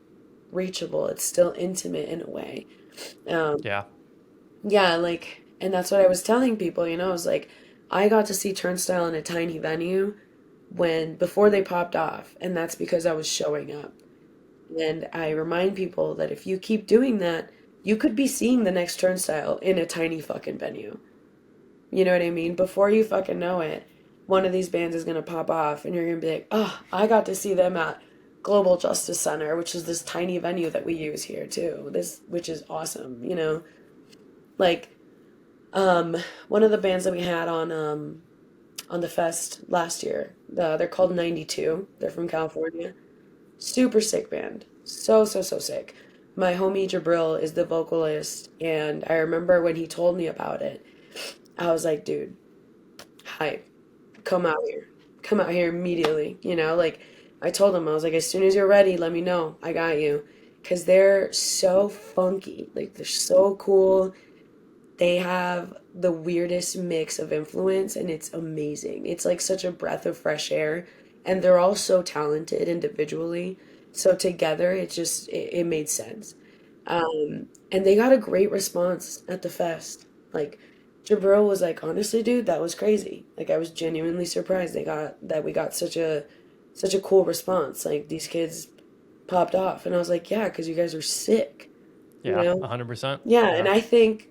reachable. It's still intimate in a way. Um, Yeah. yeah, like, and that's what I was telling people. You know, I was like, I got to see Turnstile in a tiny venue when before they popped off, and that's because I was showing up. And I remind people that if you keep doing that, you could be seeing the next Turnstile in a tiny fucking venue. You know what I mean? Before you fucking know it, one of these bands is gonna pop off and you're gonna be like, oh, I got to see them at Global Justice Center, which is this tiny venue that we use here too. This which is awesome, you know? Like, um, one of the bands that we had on the fest last year, they're called 92. They're from California. Super sick band. So sick. My homie Jabril is the vocalist, and I remember when he told me about it, I was like, dude, hype. Come out here. Come out here immediately. You know, like I told him, I was like, as soon as you're ready, let me know. I got you. Because they're so funky. Like, they're so cool. They have the weirdest mix of influence, and it's amazing. It's like such a breath of fresh air, and they're all so talented individually. So together, it made sense. And they got a great response at the fest. Like Jabril was like, honestly, dude, that was crazy. Like I was genuinely surprised we got such a cool response. Like these kids popped off, and I was like, yeah, because you guys are sick, you Yeah. know. 100%. Yeah, and Yeah. I think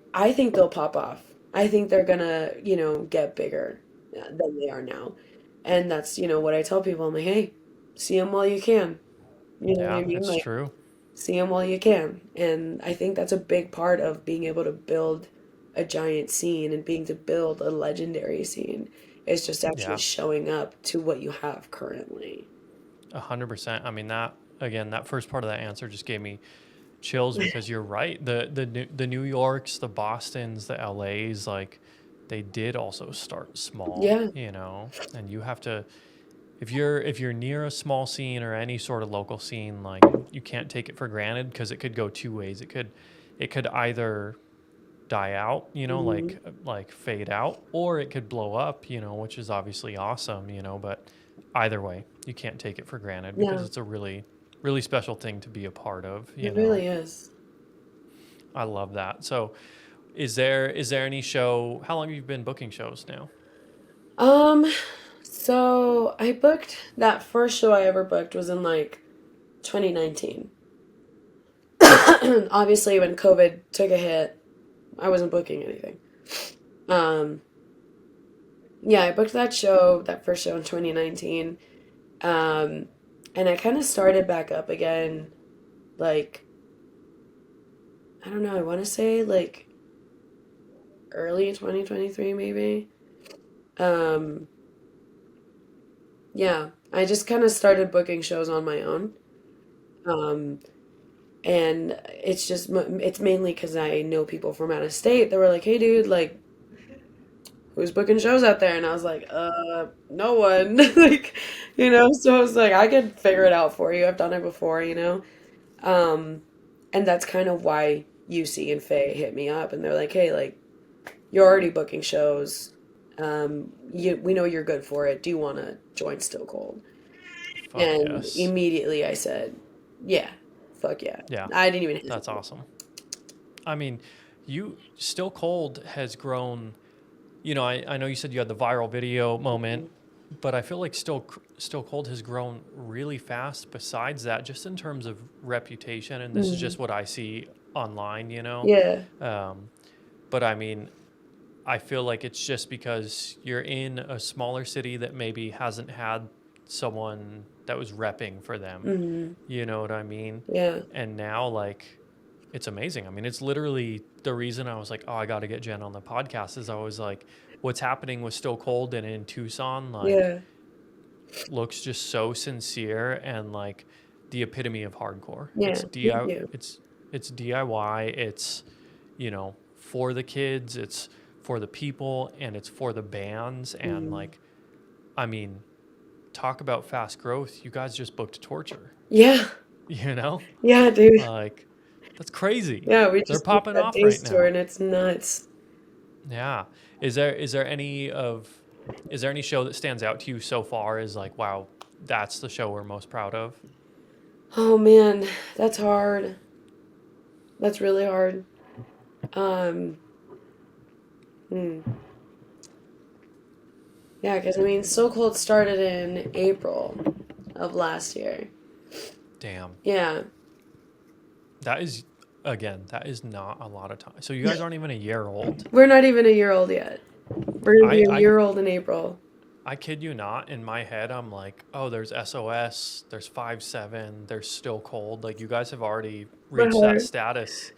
they'll pop off. I think they're gonna, you know, get bigger than they are now. And that's, you know, what I tell people. I'm like, hey, see them while you can. You know what I Yeah. mean? It's Like, true. see them while you can. And I think that's a big part of being able to build a giant scene and being to build a legendary scene is just actually Yeah. showing up to what you have currently. 100%. I mean, that, again, that first part of that answer just gave me chills because you're right. The New Yorks, the Bostons, the LAs, like they did also start small, Yeah. you know. And you have to, if you're near a small scene or any sort of local scene, like you can't take it for granted because it could go two ways. It could either die out, you know, Hmm. like fade out, or it could blow up, you know, which is obviously awesome, you know, but either way, you can't take it for granted because Yeah, it's a really special thing to be a part of, you it know. really is. I love that. So, is there any show? How long have you been booking shows now? Um, so I booked that first show I ever booked was in like 2019. Obviously, when COVID took a hit, I wasn't booking anything. Um, yeah, I booked that show, that first show in 2019. Um, and I kind of started back up again, like, I don't know, I want to say like early 2023, maybe. Um, yeah, I just kind of started booking shows on my own. Um, and it's mainly because I know people from out of state that were like, hey, dude, like, who's booking shows out there? And I was like, no one. Like, you know, so I was like, I could figure it out for you. I've done it before, you know? Um, and that's kind of why UC and Faye hit me up and they're like, hey, like, you're already booking shows. We know you're good for it. Do you want to join Still Cold? Fuck And yes. immediately I said, yeah. fuck yeah. Yeah, I didn't even that's hesitate. awesome. I mean, you Still Cold has grown. I know you said you had the viral video moment, but I feel like Still Cold has grown really fast. Besides that, just in terms of reputation, and this is Mm. just what I see online. Yeah. Um, but I mean, I feel like it's just because you're in a smaller city that maybe hasn't had someone that was repping for them. Hmm. You know what I mean? Yeah. And now, like, it's amazing. I mean, it's literally the reason I was like, oh, I got to get Jen on the podcast is I was like, what's happening with Still Cold and in Tucson, like, Yeah. looks just so sincere and like the epitome of hardcore. Yeah. Thank you. It's DIY. It's, for the kids, it's for the people, and it's for the bands. And Mm. like, I mean, talk about fast growth. You guys just booked Torture, Yeah. you know? Yeah, dude. Like, that's crazy. Yeah, we They're just booked popping that off Days right tour now. and it's nuts. Yeah. Is there any show that stands out to you so far as like, wow, that's the show we're most proud of? Oh man, that's hard. That's really hard. Um, hmm. Yeah, because I mean, So Cold started in April of last year. Damn. Yeah. That is that is not a lot of time. So you guys aren't even a year old. We're not even a year old yet. We're gonna I be a I year old in April. I kid you not, in my head I'm like, "Oh, there's SOS, there's 5-7, there's Still Cold." Like you guys have already My reached that heart. status.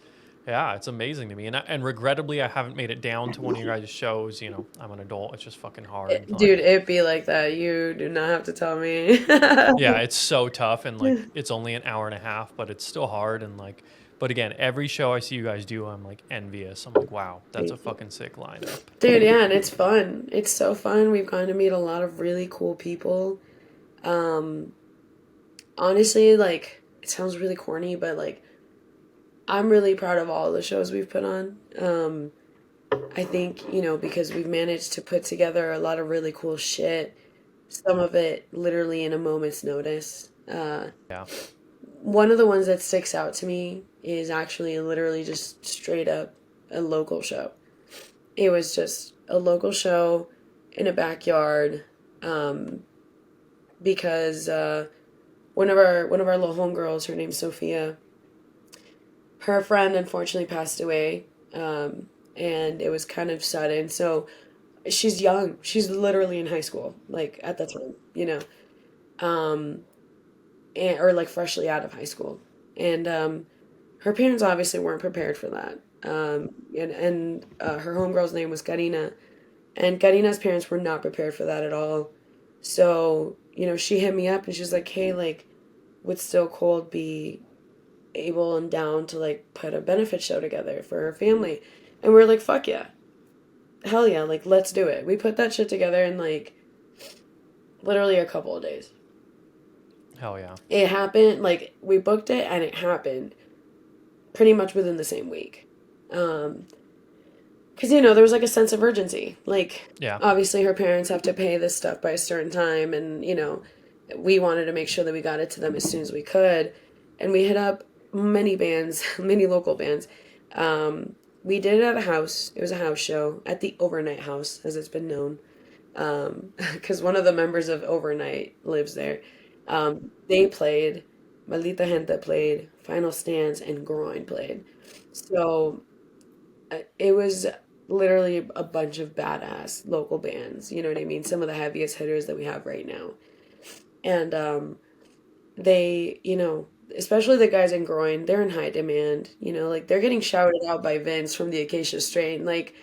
Yeah, it's amazing to me. And regrettably I haven't made it down to one of your guys' shows, I'm an adult. It's just fucking hard. Dude, Like, it be like that. You do not have to tell me. yeah, it's so tough, and like it's only an hour and a half, but it's still hard. And like, but again, every show I see you guys do, I'm like envious. I'm like, wow, that's a Thank you. fucking sick lineup. Dude, yeah, and it's fun. It's so fun. We've gotten to meet a lot of really cool people. Um, Honestly, like, it sounds really corny, but like, I'm really proud of all the shows we've put on. I think, because we've managed to put together a lot of really cool shit, some of it literally in a moment's notice. Yeah, One of the ones that sticks out to me is actually literally just straight up a local show. It was just a local show in a backyard, um, because one of our little homegirls, her name's Sophia, her friend unfortunately passed away, and it was kind of sudden. So she's young. She's literally in high school, like at the time, um, or like freshly out of high school, and her parents obviously weren't prepared for that. And her homegirl's name was Karina, and Karina's parents were not prepared for that at all. So she hit me up and she's like, "Hey, like, would Still Cold be able and down to like put a benefit show together for her family?" And we're like, "Fuck yeah, hell yeah, like let's do it." We put that shit together in like literally a couple of days. hell yeah. It happened, like we booked it and it happened pretty much within the same week. Um, because there was like a sense of urgency. Like Yeah, obviously her parents have to pay this stuff by a certain time, and we wanted to make sure that we got it to them as soon as we could, and we hit up many bands, many local bands. We did it at a house. It was a house show at the Overnight House, as it's been known, because one of the members of Overnight lives there. They played, Maldita Gente played, Final Stance, and Groin played. So it was literally a bunch of badass local bands. You know what I mean? Some of the heaviest hitters that we have right now. And they, especially the guys in Groin, they're in high demand. Like they're getting shouted out by Vince from the Acacia Strain. Like,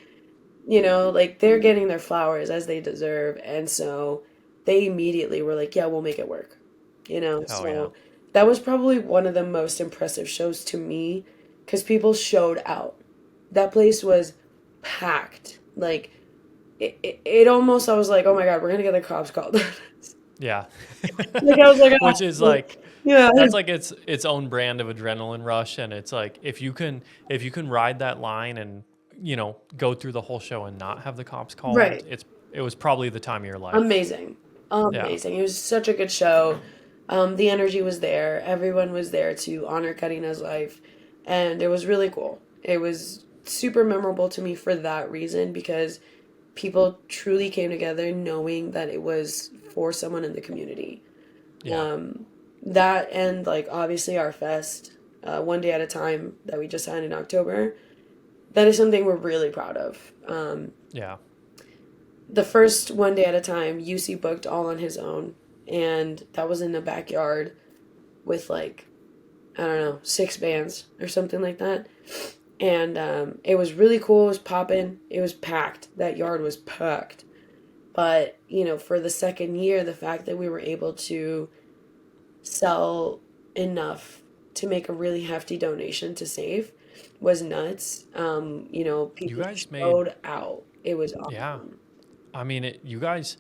like they're getting their flowers as they deserve. And so they immediately were like, yeah, we'll make it work. hell yeah. So that was probably one of the most impressive shows to me because people showed out. That place was packed. Like, it almost, I was like, oh my God, we're going to get the cops called. Yeah. Like, I was like, Which is oh, like yeah. that's like its own brand of adrenaline rush, and it's like if you can ride that line and go through the whole show and not have the cops called, Right. it was probably the time of your life. Amazing. Yeah. Amazing. It was such a good show. The energy was there. Everyone was there to honor Karina's life, and it was really cool. It was super memorable to me for that reason because people truly came together knowing that it was for someone in the community. Yeah. Um, that and like obviously our fest, one day at a time that we just had in October. That is something we're really proud of. Yeah. The first one day at a time, UC booked all on his own, and that was in the backyard with like I don't know 6 bands or something like that. And it was really cool. It was popping. It was packed. That yard was packed. But for the second year, the fact that we were able to sell enough to make a really hefty donation to save was nuts. You People guys made, showed out. It was yeah. awesome. I mean, you guys,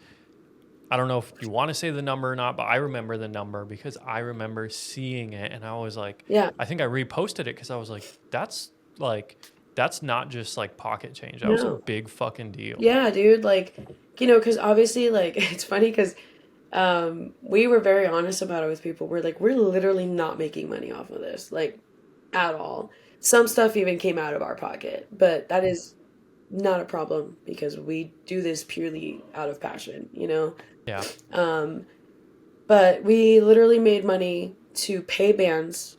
I don't know if you want to say the number or not, but I remember the number because I remember seeing it and I was like, Yeah. I think I reposted it because I was like, that's not just like pocket change. That was a No. big fucking deal. Yeah, dude. Like, because obviously, like, it's funny because we were very honest about it with people. We're like, we're literally not making money off of this, like, at all. Some stuff even came out of our pocket, but that is not a problem because we do this purely out of passion. Yeah. Um, but we literally made money to pay bands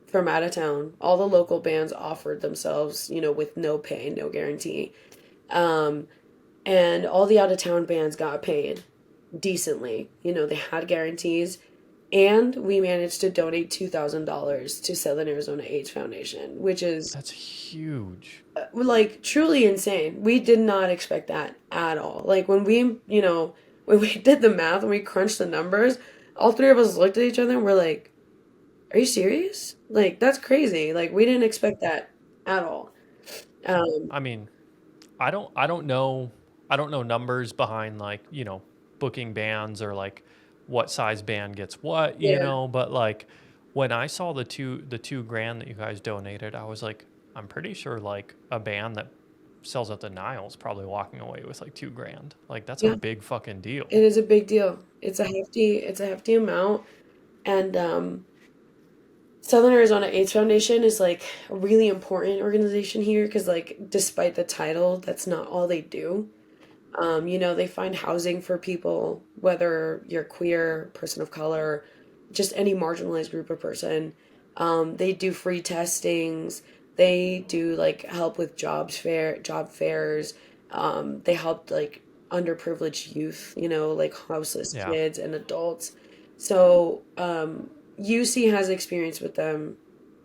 from out of town. All the local bands offered themselves, with no pay, no guarantee. Um, and all the out of town bands got paid decently. They had guarantees. And we managed to donate $2,000 to Southern Arizona AIDS Foundation, which is That's huge. like truly insane. We did not expect that at all. Like when we did the math, when we crunched the numbers, all three of us looked at each other and we're like, "Are you serious? Like that's crazy. Like we didn't expect that at all." Um, I mean, I don't know numbers behind like, booking bands or like what size band gets what, yeah, but like when I saw the 2 grand that you guys donated, I was like, I'm pretty sure like a band that sells at the Nile's probably walking away with like 2 grand. Like that's a yeah, big fucking it deal. is a big deal. It's a hefty amount, and Southern Arizona AIDS Foundation is like a really important organization here because like despite the title, that's not all they do. They find housing for people, whether you're queer, person of color, just any marginalized group of person. They do free testings. They do like help with job fairs. They help like underprivileged youth, like houseless Yeah. kids and adults. So UC has experience with them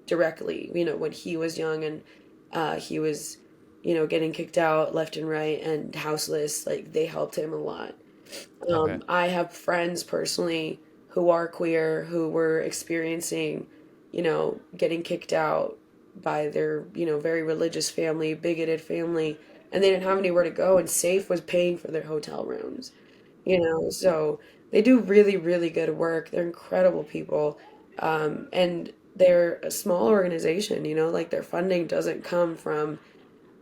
directly. When he was young and he was getting kicked out left and right and houseless, like they helped him a lot. Okay. I have friends personally who are queer who were experiencing, getting kicked out by their, very religious family, bigoted family, and they didn't have anywhere to go, and SAFE was paying for their hotel rooms, so they do really, really good work. They're incredible people. And they're a small organization, like their funding doesn't come from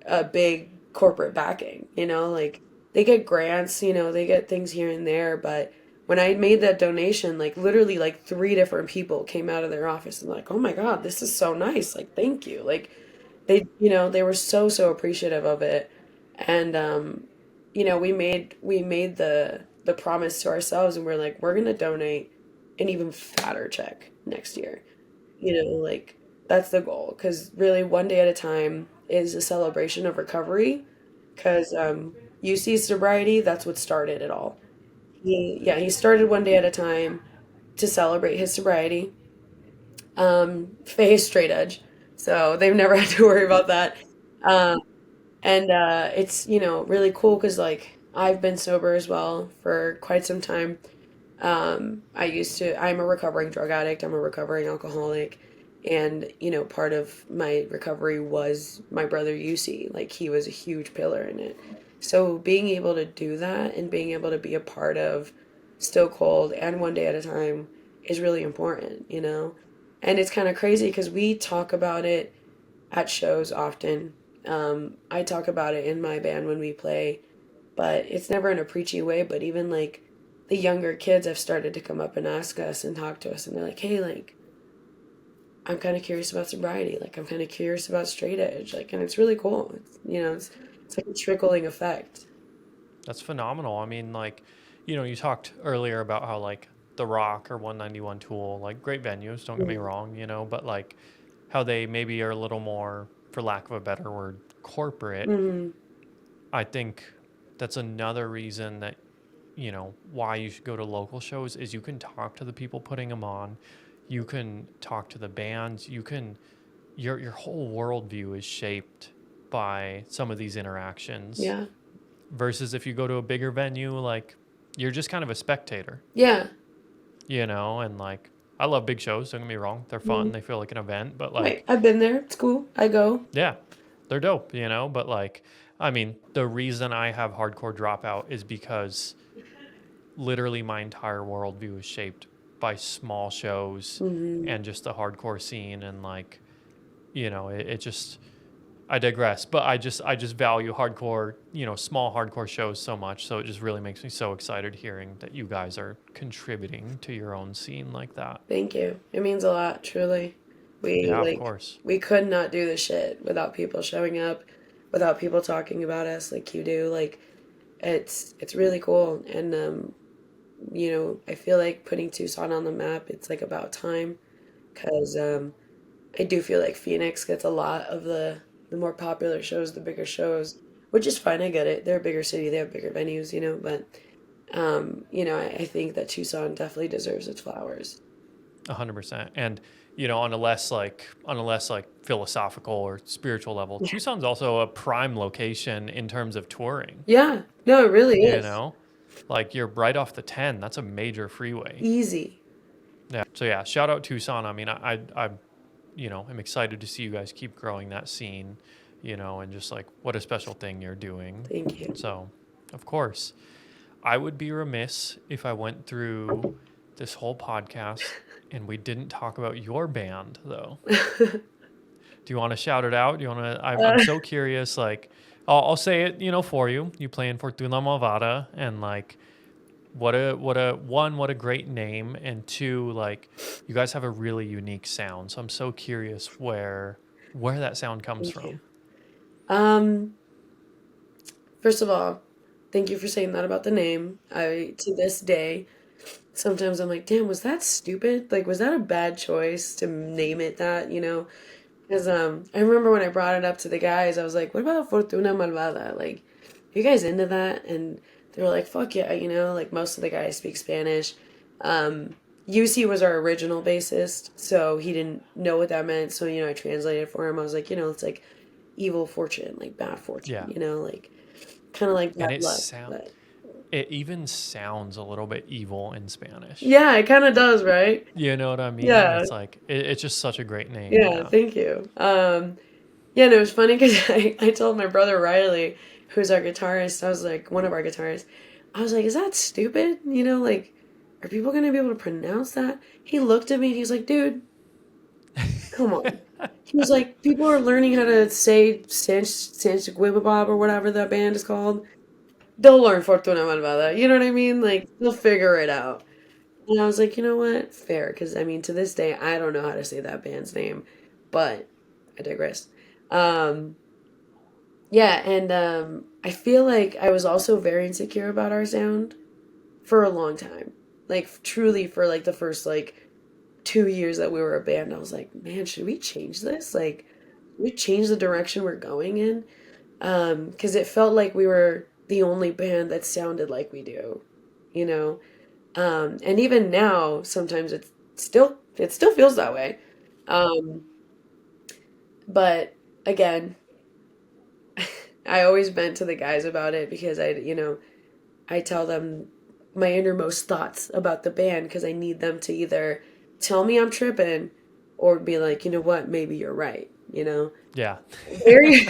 a big corporate backing, like they get grants, they get things here and there, but when I made that donation, like literally like three different people came out of their office and like, "Oh my God, this is so nice. Like, thank you." Like they were so so appreciative of it. And we made the promise to ourselves and we're like, we're going to donate an even fatter check next year. Like that's the goal because really one day at a time is a celebration of recovery because UC sobriety, that's what started it all. He started one day at a time to celebrate his sobriety. Faye is straight edge, so they've never had to worry about that. Um, and it's really cool because like I've been sober as well for quite some time. I'm a recovering drug addict, I'm a recovering alcoholic, and part of my recovery was my brother UC. Like he was a huge pillar in it. So being able to do that and being able to be a part of Still Cold and One Day at a Time is really important. And it's kind of crazy because we talk about it at shows often. I talk about it in my band when we play, but it's never in a preachy way. But even like the younger kids have started to come up and ask us and talk to us, and they're like, hey, like, I'm kind of curious about sobriety. Like, I'm kind of curious about straight edge. Like, and it's really cool. It's like a trickling effect. That's phenomenal. I mean, like, you talked earlier about how like The Rock or 191 Tool, like great venues, don't get me wrong, but like how they maybe are a little more, for lack of a better word, corporate. Mm-hmm. I think that's another reason that, why you should go to local shows is you can talk to the people putting them on. You can talk to the bands. Your whole worldview is shaped by some of these interactions Yeah. versus if you go to a bigger venue, like you're just kind of a spectator, Yeah. and like I love big shows, don't get me wrong. They're fun. Mm-hmm. They feel like an event, but Right. like, I've been there. It's cool. I go. yeah, they're dope, but like, I mean, the reason I have hardcore dropout is because literally my entire worldview is shaped by small shows Mm-hmm. and just the hardcore scene and like, it just I digress, but I just value hardcore, small hardcore shows so much. So it just really makes me so excited hearing that you guys are contributing to your own scene like that. Thank you. It means a lot, truly. We Yeah, of like course. we could not do this shit without people showing up, without people talking about us like you do. Like it's really cool, and I feel like putting Tucson on the map. It's like about time, because I do feel like Phoenix gets a lot of the more popular shows, the bigger shows, which is fine. I get it. They're a bigger city. They have bigger venues, but I think that Tucson definitely deserves its flowers. 100%. And on a less like philosophical or spiritual level, Yeah. Tucson's also a prime location in terms of touring. Yeah. No, it really You is. know, like you're right off the 10. That's a major freeway. Easy. Yeah. So yeah, shout out Tucson. I mean, I I'm excited to see you guys keep growing that scene, and just like what a special thing you're doing. Thank you. So, of course, I would be remiss if I went through this whole podcast and we didn't talk about your band, though. Do you want to shout it out? Do you want to? I'm uh, so curious. Like, I'll say it, for you. You play in Fortuna Malvada, and like, what a great name, and two, like, you guys have a really unique sound. So I'm so curious where that sound comes Thank you. from. Um, First of all, thank you for saying that about the name. I to this day, sometimes I'm like, damn, was that stupid? Like, was that a bad choice to name it that? Because I remember when I brought it up to the guys, I was like, what about Fortuna Malvada? Like, are you guys into that? And they were like, fuck yeah, like most of the guys speak Spanish. UC was our original bassist, so he didn't know what that meant. So, I translated it for him. I was like, it's like evil fortune, like bad fortune, Yeah, like kind of like and bad luck. But it even sounds a little bit evil in Spanish. yeah, it kind of does, right? You know what I mean? Yeah, It's like it's just such a great name. yeah, Yeah. thank you. Yeah, and it was funny because I told my brother Riley, who's our guitarist, I was like, one of our guitarists, I was like, is that stupid? Like, are people going to be able to pronounce that? He looked at me and he's like, dude, come on. He was like, people are learning how to say Bob or whatever that band is called. They'll learn Fortuna Malvada. You know what I mean? Like, they'll figure it out. And I was like, you know what? Fair. Because, I mean, to this day, I don't know how to say that band's name. But I digress. Um, yeah, and I feel like I was also very insecure about our sound for a long time. Like, truly, for like the first like 2 years that we were a band, I was like, man, should we change this? Like, we change the direction we're going in? Because it felt like we were the only band that sounded like we do, you know? And even now, sometimes it still feels that way. Um, but again, I always vent to the guys about it because I tell them my innermost thoughts about the band because I need them to either tell me I'm tripping or be like, you know what, maybe you're right, Yeah. Very,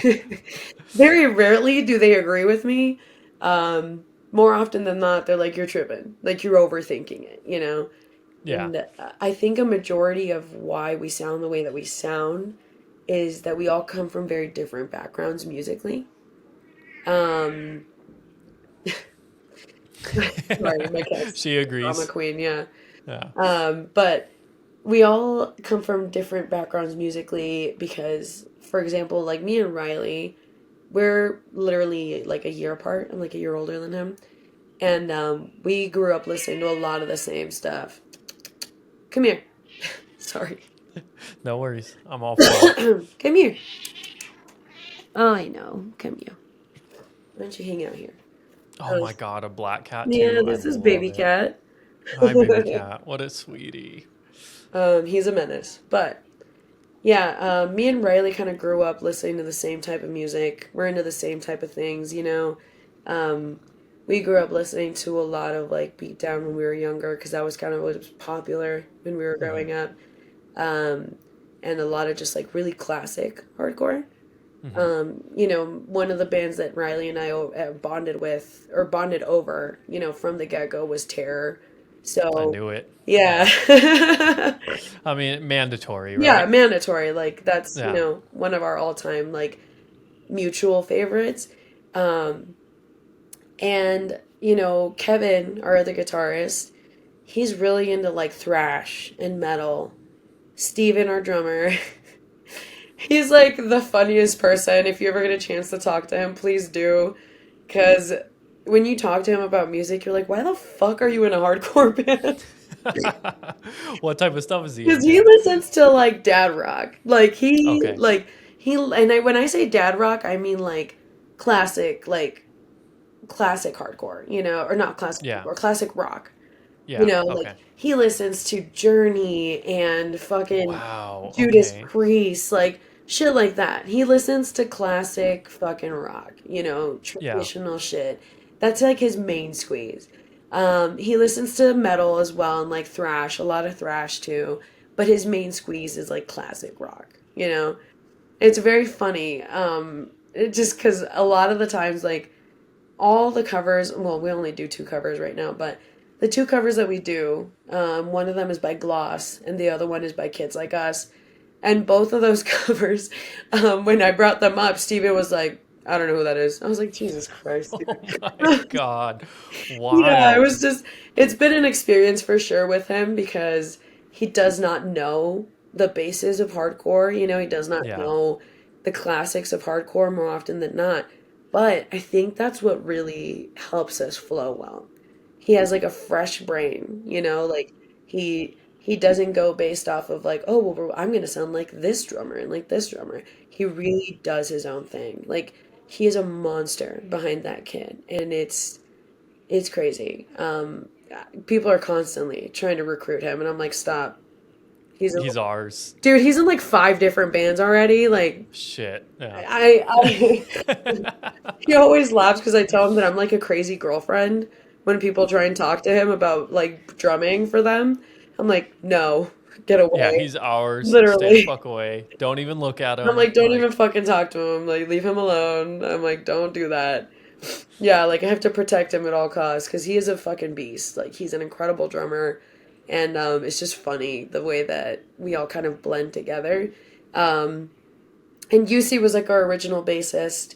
very rarely do they agree with me. More often than not, they're like, you're tripping, like you're overthinking it. Yeah. And I think a majority of why we sound the way that we sound is that we all come from very different backgrounds musically. Um, Sorry, my cat's She drama agrees. queen, yeah. Yeah. But we all come from different backgrounds musically because, for example, like me and Riley, we're literally like a year apart. I'm like a year older than him. And we grew up listening to a lot of the same stuff. Come here. Sorry. No worries. I'm all for it. Come here. Oh, I know. Come here. Why don't you hang out here? Oh my God, a black cat Yeah, too. I this is love baby it. cat. Hi, baby cat. What a sweetie. He's a menace. But yeah, me and Riley kind of grew up listening to the same type of music. We're into the same type of things, you know. Um, we grew up listening to a lot of like Beatdown when we were younger because that was kind of what was popular when we were Hmm. growing up. Um, and a lot of just like really classic hardcore. Hmm. You know, one of the bands that Riley and I bonded with or bonded over, you know, from the get go was Terror. I So, knew it. yeah. Yeah. I mean, mandatory, Yeah, right? mandatory. Like that's, you Yeah. know, one of our all-time like mutual favorites. Um and you know, Kevin, our other guitarist, he's really into like thrash and metal. Steven, our drummer, he's like the funniest person. If you ever get a chance to talk to him, please do. Because when you talk to him about music, you're like, why the fuck are you in a hardcore band? What type of stuff is he Because he into? listens to like dad rock. Okay. When I say dad rock, I mean like classic hardcore, you know, or not classic Yeah. hardcore, classic rock. You Yeah. know, like Okay. he listens to Journey and fucking Wow. Judas Okay. Priest, like shit like that. He listens to classic fucking rock, you know, Yeah. traditional shit. That's like his main squeeze. He listens to metal as well and like thrash, a lot of thrash too. But his main squeeze is like classic rock, you know? It's very funny. Just because a lot of the times, like, all the covers, well, we only do two covers right now, but the two covers that we do, one of them is by Gloss and the other one is by Kids Like Us. And both of those covers, when I brought them up, Steven was like, I don't know who that is. I was like, Jesus Christ, Oh my dude. God. Yeah, it Wild. was just, it's been an experience for sure with him because he does not know the bases of hardcore. You know, he does not Yeah. know the classics of hardcore more often than not. But I think that's what really helps us flow well. He has like a fresh brain, you know, like he doesn't go based off of like, oh, well, I'm gonna sound like this drummer and like this drummer. He really does his own thing. Like he is a monster behind that kid, and it's crazy. People are constantly trying to recruit him, and I'm like, stop. He's a He's ours. dude. He's in like five different bands already. Like, Shit. Yeah. he always laughs because I tell him that I'm like a crazy girlfriend when people try and talk to him about like drumming for them. I'm like, no, get Yeah, away. he's ours. Stay the Literally. fuck away. Don't even look at I'm him. like, don't even Like, fucking talk to him. Like, leave him alone. I'm like, don't do that. Yeah, like I have to protect him at all costs because he is a fucking beast. Like he's an incredible drummer, and it's just funny the way that we all kind of blend together. Um, and UC was like our original bassist.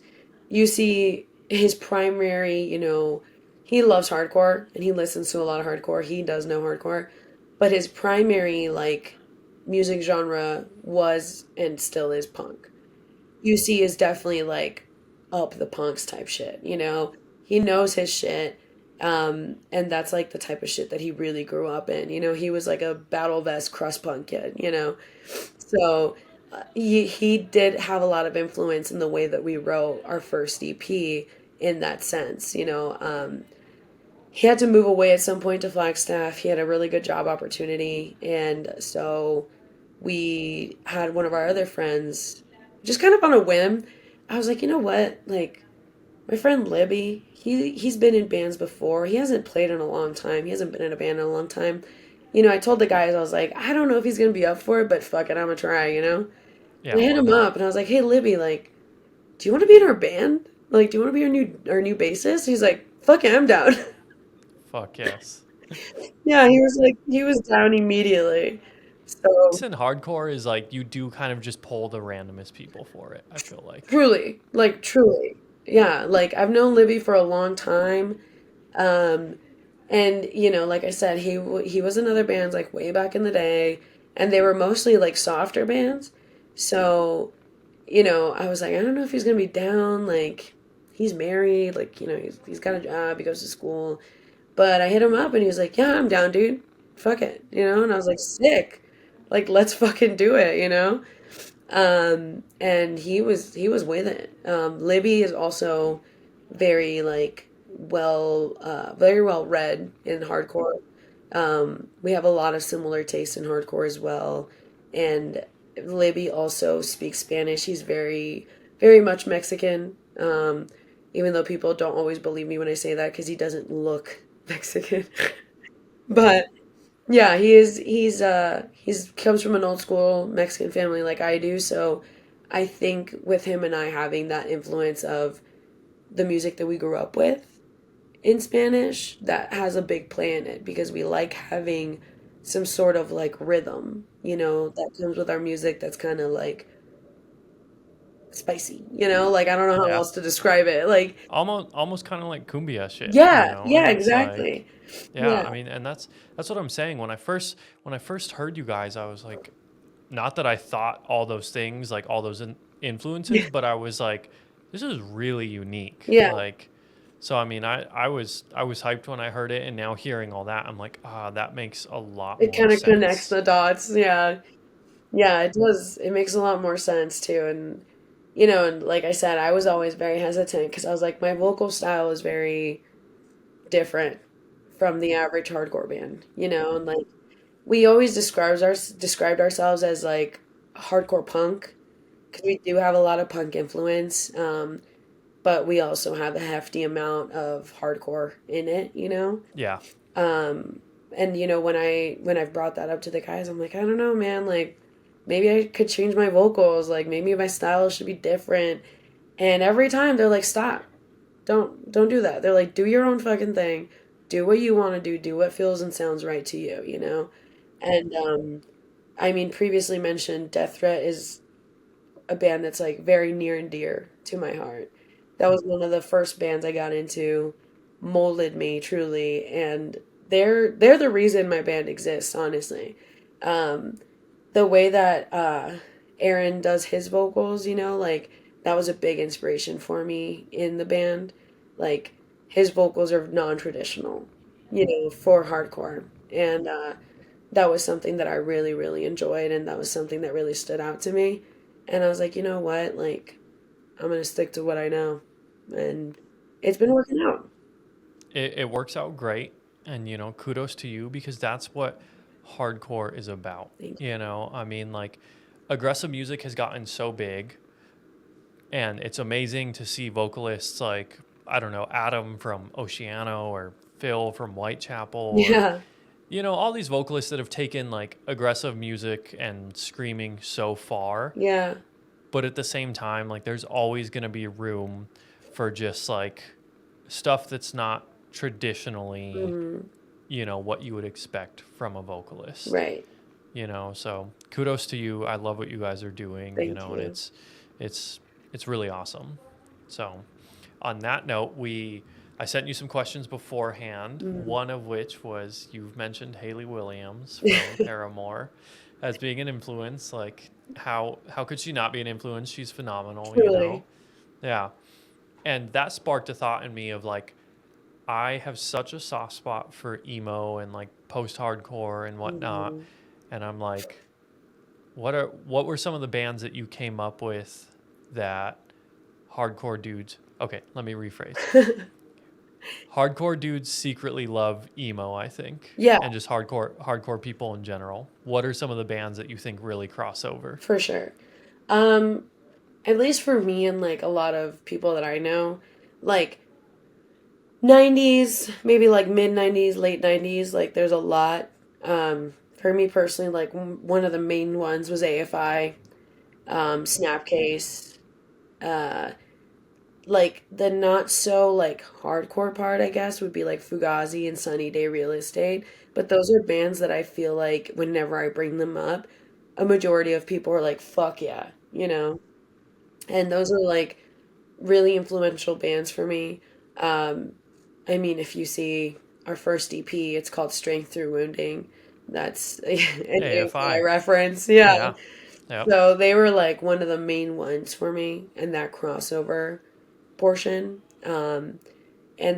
UC, his primary, you know, he loves hardcore and he listens to a lot of hardcore. He does know hardcore, but his primary like music genre was and still is punk. UC is definitely like up the punks type shit, you know? He knows his shit. And that's like the type of shit that he really grew up in. You know, he was like a battle vest crust punk kid, you know? So he did have a lot of influence in the way that we wrote our first EP in that sense, you know? He had to move away at some point to Flagstaff. He had a really good job opportunity. And so we had one of our other friends just kind of on a whim. I was like, you know what? Like, my friend Libby, he's been in bands before. He hasn't played in a long time. He hasn't been in a band in a long time. You know, I told the guys, I was like, I don't know if he's gonna be up for it, but fuck it, I'm gonna try, you know? yeah, And I hit why him not? up and I was like, hey Libby, like, do you wanna be in our band? Like, do you wanna be our new bassist? He's like, fuck it, I'm down. Fuck yes. Yeah, he was down immediately. So In hardcore is like you do kind of just pull the randomest people for it, I feel like. truly, like truly. Yeah, like I've known Libby for a long time. Um, and like I said, he was in other bands like way back in the day, and they were mostly like softer bands. So, I was like, I don't know if he's gonna be down. Like, he's married. Like, he's got a job. He goes to school. But I hit him up, and he was like, "Yeah, I'm down, dude. Fuck it," And I was like, "Sick. Like, let's fucking do it." And he was with it. Libby is also very like very well read in hardcore. We have a lot of similar tastes in hardcore as well. And Libby also speaks Spanish. He's very, very much Mexican. Even though people don't always believe me when I say that because he doesn't look Mexican. But yeah, he's comes from an old school Mexican family like I do, so I think with him and I having that influence of the music that we grew up with in Spanish, that has a big play in it because we like having some sort of like rhythm, that comes with our music that's kind of like spicy, like I don't know how Yeah. else to describe it. Like, Almost kind of like cumbia shit, yeah, and yeah, it's like, exactly. yeah, Yeah. I mean, and that's what I'm saying. When I first heard you guys, I was like, not that I thought all those things, like all those influences, but I was like, this is really unique. Yeah. Like, so I mean, I was hyped when I heard it, and now hearing all that, I'm like, that makes a lot It more kind of connects sense. the dots. Yeah. Yeah, it does. It makes a lot more sense too. And like I said, I was always very hesitant because I was like, my vocal style is very different from the average hardcore band, and like we always described ourselves as like hardcore punk because we do have a lot of punk influence, but we also have a hefty amount of hardcore in it. Yeah, Um, and when I've brought that up to the guys, I'm like, I don't know, man. Like, maybe I could change my vocals. Like, maybe my style should be different. And every time they're like, stop, don't do that. They're like, do your own fucking thing. Do what you want to do. Do what feels and sounds right to you. And I mean, previously mentioned, Death Threat is a band that's like very near and dear to my heart. That was one of the first bands I got into, molded me truly, and they're the reason my band exists, honestly. Um, the way that Aaron does his vocals, like that was a big inspiration for me in the band. Like his vocals are non-traditional, for hardcore. And that was something that I really, really enjoyed, and that was something that really stood out to me. And I was like, you know what? Like, I'm gonna stick to what I know, and it's been working out. it works out great, and kudos to you because that's what hardcore is about. Thank I mean, like, aggressive music has gotten so big, and it's amazing to see vocalists like, I don't know, Adam from Oceano or Phil from Whitechapel, you. or Yeah, all these vocalists that have taken like aggressive music and screaming so far. yeah, But at the same time, like, there's always going to be room for just like stuff that's not traditionally, hmm, what you would expect from a vocalist. right. So kudos to you. I love what you guys are doing, Thank and you. it's it's really awesome. So on that note, I sent you some questions beforehand, Mm. one of which was, you've mentioned Hayley Williams from Paramore as being an influence. Like, how could she not be an influence? She's phenomenal. Truly. Yeah. And that sparked a thought in me of like, I have such a soft spot for emo and like post-hardcore and whatnot. Hmm. And I'm like, what were some of the bands that you came up with that hardcore dudes, okay, let me rephrase. Hardcore dudes secretly love emo, I think, Yeah, and just hardcore people in general. What are some of the bands that you think really cross over? for sure. Um, at least for me and like a lot of people that I know, like 90s, maybe like mid 90s, late 90s, like there's a lot. For me personally, like one of the main ones was AFI, Snapcase, uh, like the not so like hardcore part, I guess, would be like Fugazi and Sunny Day Real Estate. But those are bands that I feel like whenever I bring them up, a majority of people are like, fuck yeah. And those are like really influential bands for me. Um, I mean, if you see our first EP, it's called Strength Through Wounding. That's an AFI AFI. reference. Yeah. Yeah. Yep. So they were like one of the main ones for me in that crossover portion. And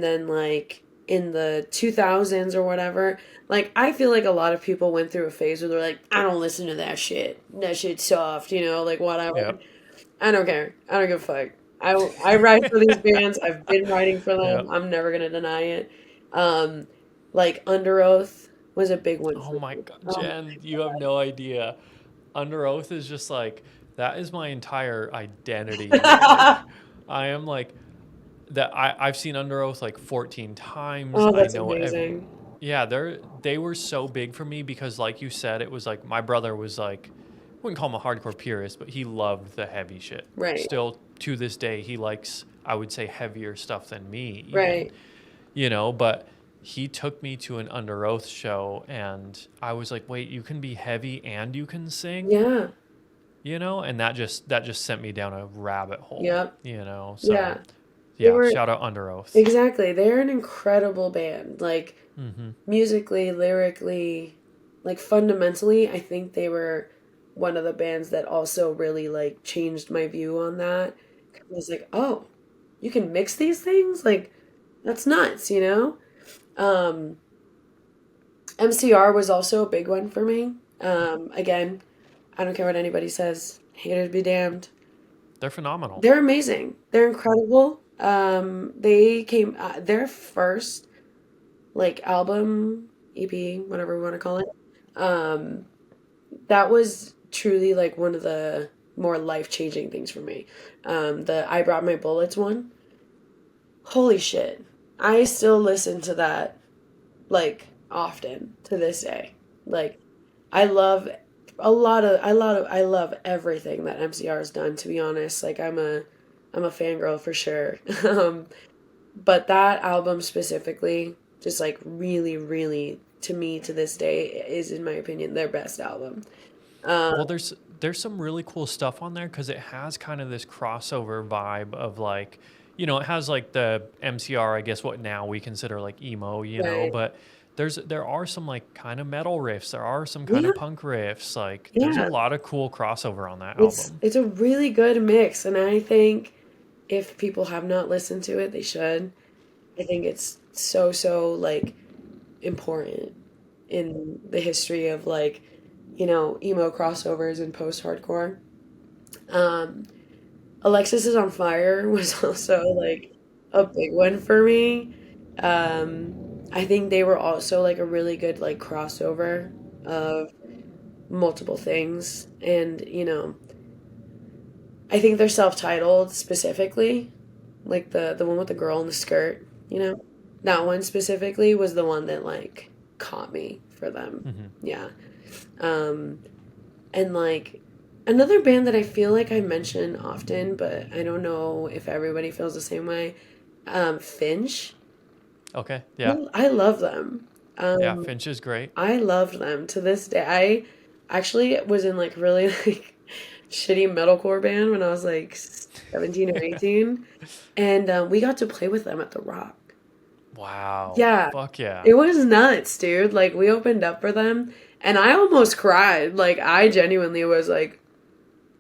then like in the 2000s or whatever, like I feel like a lot of people went through a phase where they're like, I don't listen to that shit. That shit's soft, like whatever. Yep. I don't care. I don't give a fuck. I write for these bands. I've been writing for them. Yep. I'm never gonna deny it. Um, like Under Oath was a big one Oh for my me. God, Oh Jen, you have no idea. Under Oath is just like that is my entire identity. Like my I am like that I've seen Under Oath like 14 times. oh, I that's know amazing. yeah, they were so big for me because like you said, it was like my brother was like I wouldn't call him a hardcore purist, but he loved the heavy shit. Right. Still to this day he likes I would say heavier stuff than me even. Right. But he took me to an Under Oath show and I was like, "Wait, you can be heavy and you can sing?" Yeah. And that just sent me down a rabbit hole, Yep. So Yeah. They yeah, were shout out Under Oath. exactly. They're an incredible band. Like Mhm. musically, lyrically, like fundamentally, I think they were one of the bands that also really like changed my view on that. 'Cause I was like, oh, you can mix these things? Like that's nuts. Um, MCR was also a big one for me. Again, I don't care what anybody says. Haters be damned. They're phenomenal. They're amazing. They're incredible. They came their first like album, EP, whatever we want to call it. Um, that was truly like one of the more life changing things for me. The I Brought My Bullets one. Holy shit! I still listen to that like often to this day. Like I love I love everything that MCR has done, to be honest. Like I'm a fangirl for sure. But that album specifically, just like really, really to me to this day is in my opinion their best album. Well, there's some really cool stuff on there because it has kind of this crossover vibe of like, it has like the MCR, I guess what now we consider like emo, Right. but there are some like kind of metal riffs, there are some kind Yeah, of punk riffs, like there's a yeah. lot of cool crossover on that It's album. it's a really good mix, and I think if people have not listened to it, they should. I think it's so like important in the history of like, emo crossovers and post-hardcore. Um, Alexis is on Fire was also like a big one for me. I think they were also like a really good like crossover of multiple things. And, I think they're self-titled specifically, like the one with the girl in the skirt. That one specifically was the one that like caught me for them. Hmm. Yeah. Um, and like another band that I feel like I mention often, but I don't know if everybody feels the same way. Finch. Okay, yeah, I love them. yeah, Um, Finch is great. I loved them to this day. I actually was in like really like shitty metalcore band when I was like 17 or 18, and we got to play with them at the Rock. Wow, Yeah, fuck yeah. it was nuts, dude. Like we opened up for them, and I almost cried. Like I genuinely was like,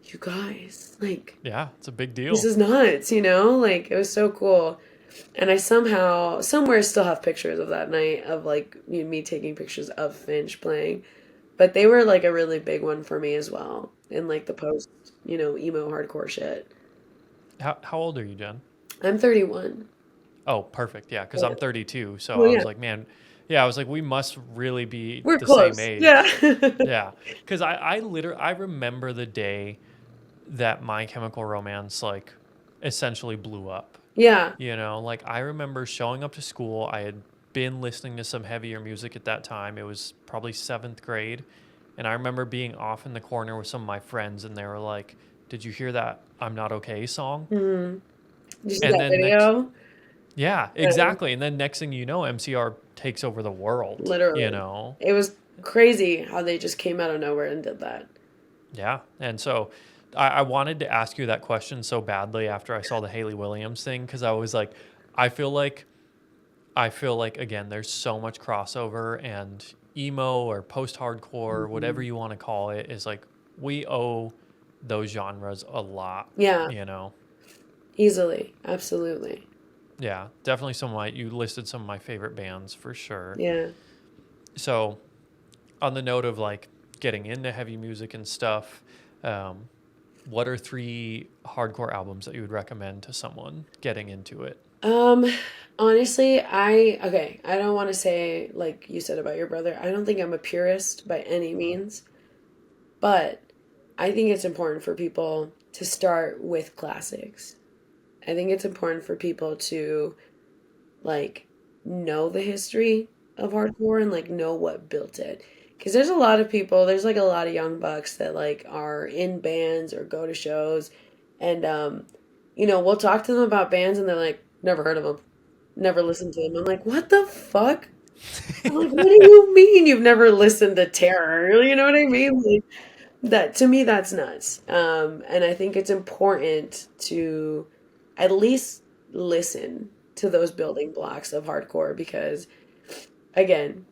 "You guys, like Yeah, it's a big this deal. is nuts." Like it was so cool. And I somehow, somewhere, still have pictures of that night of like me taking pictures of Finch playing. But they were like a really big one for me as well in like the emo hardcore shit. How old are you, Jen? I'm 31. Oh, perfect. Yeah, because Yeah. I'm 32. So Well, I was yeah, like, man, yeah, I was like, we must really be we're the same close. Yeah. age. Yeah, because I remember the day that My Chemical Romance like essentially blew up. Yeah. Like I remember showing up to school. I had been listening to some heavier music at that time. It was probably seventh grade, and I remember being off in the corner with some of my friends, and they were like, "Did you hear that I'm Not Okay song?" Hmm. Did you see And that then next video? yeah, Yeah, exactly. And then next thing you know, MCR takes over the world, literally. It was crazy how they just came out of nowhere and did that. Yeah. And so I wanted to ask you that question so badly after I saw the Haley Williams thing because I was like, I feel like I feel like, again, there's so much crossover, and emo or post-hardcore, whatever Mhm. you want to call it, is like we owe those genres a lot, Yeah, you know. easily. Absolutely. Yeah, definitely some of my you listed some of my favorite bands for sure. Yeah. So, on the note of like getting into heavy music and stuff, um, what are three hardcore albums that you would recommend to someone getting into it? Um, honestly, I don't want to say like you said about your brother. I don't think I'm a purist by any means, but I think it's important for people to start with classics. I think it's important for people to like know the history of hardcore and like know what built it. Because there's a lot of people, there's like a lot of young bucks that like are in bands or go to shows, and we'll talk to them about bands and they're like, never heard of them, never listened to them. I'm like, what the fuck? I'm like, what do you mean you've never listened to Terror? You know what I mean? Like, that to me, that's nuts. And I think it's important to at least listen to those building blocks of hardcore because, again,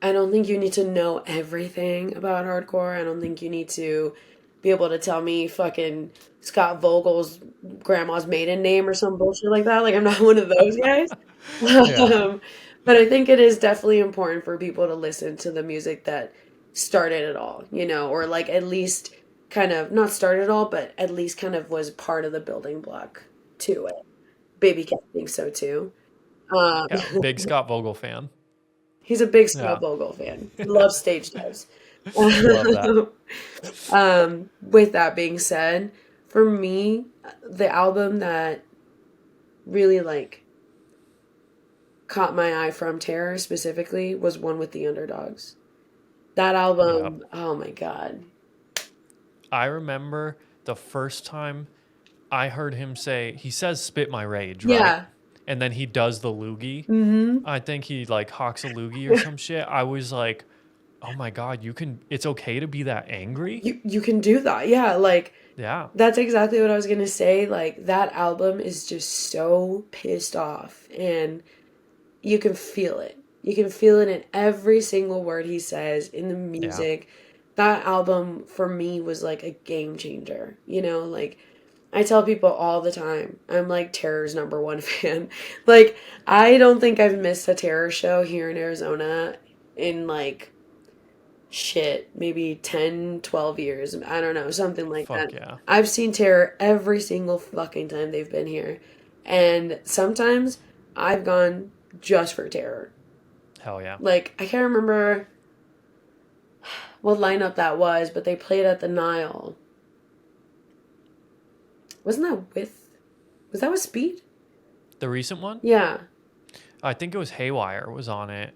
I don't think you need to know everything about hardcore. I don't think you need to be able to tell me fucking Scott Vogel's grandma's maiden name or some bullshit like that. Like, I'm not one of those guys. Yeah, Um, but I think it is definitely important for people to listen to the music that started it all, or like at least kind of not started it all, but at least kind of was part of the building block to it. Baby Cat thinks so too. Um, yeah, big Scott Vogel fan. he's a big Scott Yeah, Vogel fan. He loves stage dives. love that. With that being said, for me, the album that really like caught my eye from Terror specifically was One with the Underdogs. That Yeah, album, oh my god. I remember the first time I heard him say, he says "spit my rage," right? Yeah. And then he does the loogie. Mm-hmm. I think he like hawks a loogie or some shit. I was like, oh my god, you can. It's okay to be that angry. You can do that. Yeah, like Yeah, that's exactly what I was gonna say. Like that album is just so pissed off and you can feel it. You can feel it in every single word he says in the yeah, music. That album for me was like a game changer. Like I tell people all the time, I'm like Terror's number one fan. Like I don't think I've missed a Terror show here in Arizona in like shit, maybe 10, 12 years. I don't know, something like fuck that. yeah, I've seen Terror every single fucking time they've been here. And sometimes I've gone just for Terror. hell yeah. Like, I can't remember what lineup that was, but they played at the Nile. Wasn't that was that with Speed? The recent one, Yeah. I think it was Haywire was on it.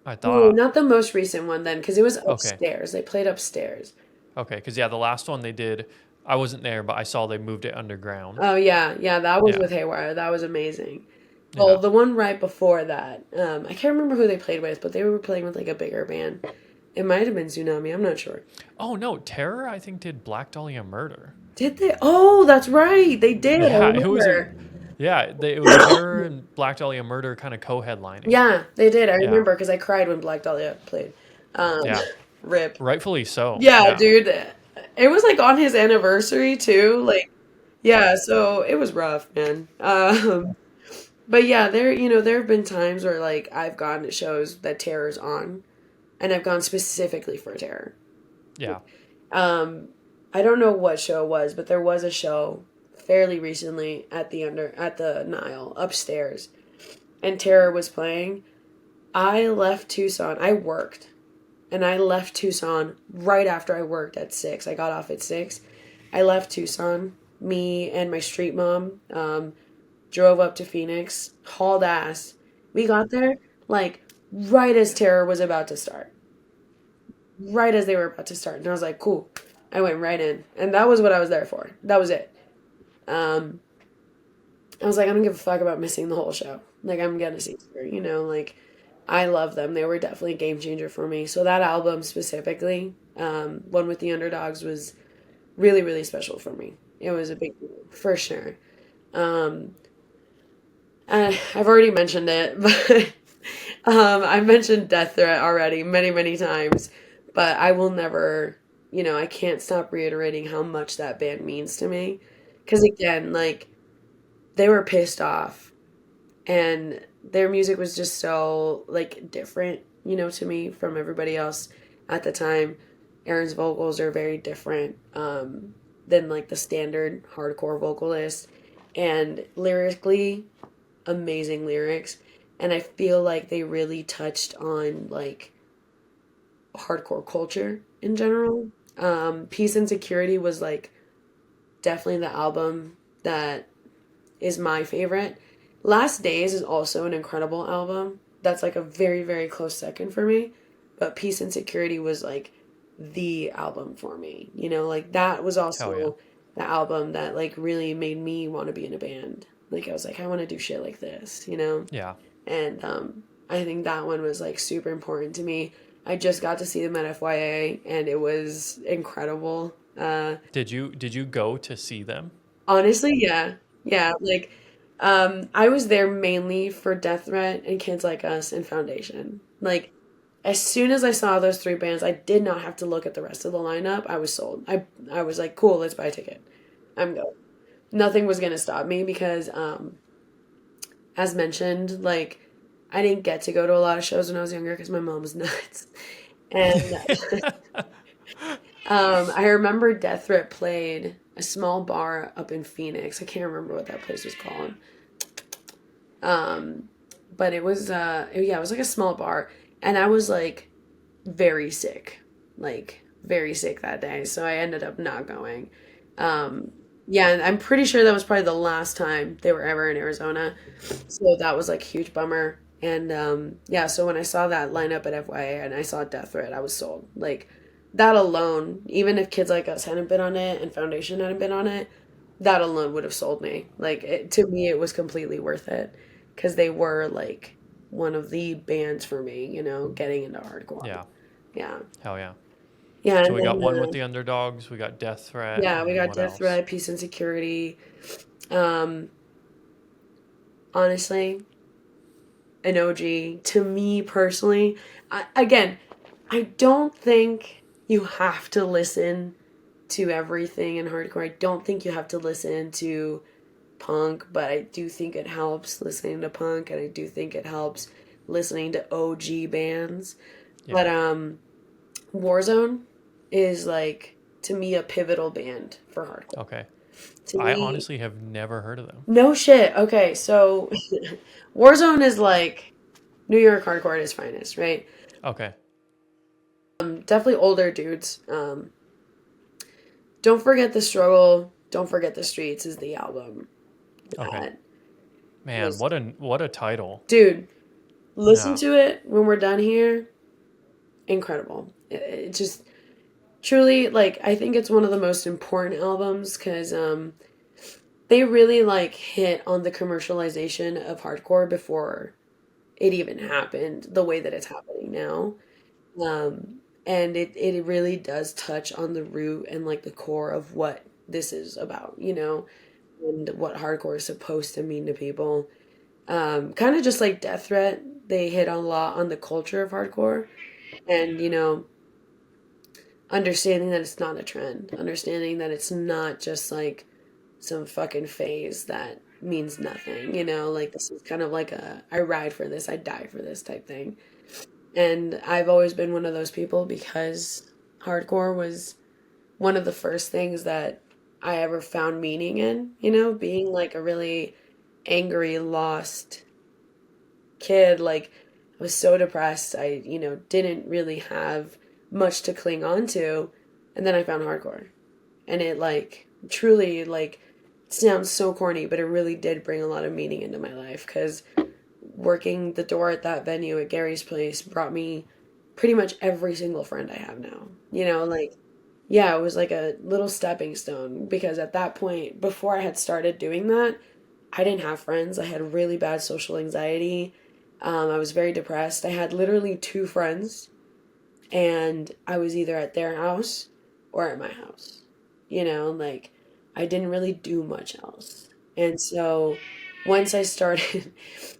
I Oh, thought. not the most recent one then, because it was Okay, upstairs. They played upstairs. okay, because yeah, the last one they did, I wasn't there, but I saw they moved it underground. Oh yeah, yeah, that was Yeah, with Haywire. That was amazing. Well, yeah. the one right before that, I can't remember who they played with, but they were playing with like a bigger band. It might have been Tsunami. I'm not sure. Oh no, Terror I think did Black Dahlia Murder. Did they? Oh, that's right. They did. I Yeah, it was a remember. yeah, it was Terror and Black Dahlia Murder kind of co-headlining. Yeah, they did. I Yeah, remember because I cried when Black Dahlia played. Um, yeah, rip. rightfully so. Yeah, Yeah, dude. It was like on his anniversary too. Like, yeah. So it was rough, man. But yeah, there have been times where like I've gone to shows that Terror's on, and I've gone specifically for Terror. yeah, Um, I don't know what show it was, but there was a show fairly recently at the Nile upstairs, and Terror was playing. I left Tucson. I worked, and I left Tucson right after I worked at 6. I got off at 6. I left Tucson. Me and my street mom drove up to Phoenix, hauled ass. We got there like right as Terror was about to start. Right as they were about to start. And I was like, cool. I went right in. And that was what I was there for. That was it. Um, I was like, I don't give a fuck about missing the whole show. Like, I'm gonna see her, like, I love them. They were definitely a game changer for me. So that album specifically, One with the Underdogs, was really, really special for me. It was a big deal, for sure. Um, I've already mentioned it, but I've mentioned Death Threat already many, many times, but I will never, I can't stop reiterating how much that band means to me. Because again, like, they were pissed off, and their music was just so, like, different, to me from everybody else at the time. Aaron's vocals are very different than, like, the standard hardcore vocalist. And lyrically, amazing lyrics, and I feel like they really touched on like hardcore culture in general. Peace and Security was like definitely the album that is my favorite. Last Days is also an incredible album. That's like a very, very close second for me. But Peace and Security was like the album for me. Like that was Hell yeah. also the album that like really made me want to be in a band. Like I was like, I want to do shit like this. Yeah. And I think that one was like super important to me. I just got to see them at FYA, and it was incredible. Did you go to see them? Honestly, yeah, yeah. Like, I was there mainly for Death Threat and Kids Like Us and Foundation. Like, as soon as I saw those three bands, I did not have to look at the rest of the lineup. I was sold. I was like, cool, let's buy a ticket. I'm going. Nothing was gonna stop me because, as mentioned, like I didn't get to go to a lot of shows when I was younger because my mom was nuts. And I remember Death Threat played a small bar up in Phoenix. I can't remember what that place was called. Um, but it was yeah, it was like a small bar, and I was like like very sick that day. So I ended up not going. Um, yeah, and I'm pretty sure that was probably the last time they were ever in Arizona. So that was like a huge bummer. And yeah, so when I saw that lineup at FYA and I saw Death Threat, I was sold. Like that alone, even if Kids Like Us hadn't been on it and Foundation hadn't been on it, that alone would have sold me. Like to me, it was completely worth it because they were like one of the bands for me, getting into hardcore. Yeah. Yeah, Hell yeah. yeah, So and we got then one with the Underdogs, we got Death Threat, yeah, and we then got what Death else? Threat, Peace and Security. Um, Honestly, an OG to me personally. Again, I don't think you have to listen to everything in hardcore. I don't think you have to listen to punk, but I do think it helps listening to punk, and I do think it helps listening to OG bands. But Yeah. Warzone is like to me a pivotal band for hardcore. Okay. To I me, honestly have never heard of them. no shit. Okay, so Warzone is like New York hardcore at its finest, right? Okay. Definitely older dudes. Don't Forget the Struggle, Don't Forget the Streets is the album Okay. that Man, was, what a title. dude, listen Yeah. to it when we're done here. Incredible. It just truly, like, I think it's one of the most important albums because they really, like, hit on the commercialization of hardcore before it even happened the way that it's happening now. And it really does touch on the root and, like, the core of what this is about, and what hardcore is supposed to mean to people. Kind of just like Death Threat, they hit a lot on the culture of hardcore and, understanding that it's not a trend, understanding that it's not just like some fucking phase that means nothing, like this is kind of like a I ride for this, I die for this type thing. And I've always been one of those people because hardcore was one of the first things that I ever found meaning in, being like a really angry, lost kid. Like, I was so depressed. I, didn't really have much to cling on to. And then I found hardcore. And it, like, truly, like, sounds so corny, but it really did bring a lot of meaning into my life because working the door at that venue at Gary's Place brought me pretty much every single friend I have now. Like, yeah, it was like a little stepping stone because at that point, before I had started doing that, I didn't have friends. I had really bad social anxiety. I was very depressed. I had literally two friends, and I was either at their house or at my house. Like I didn't really do much else. And so once I started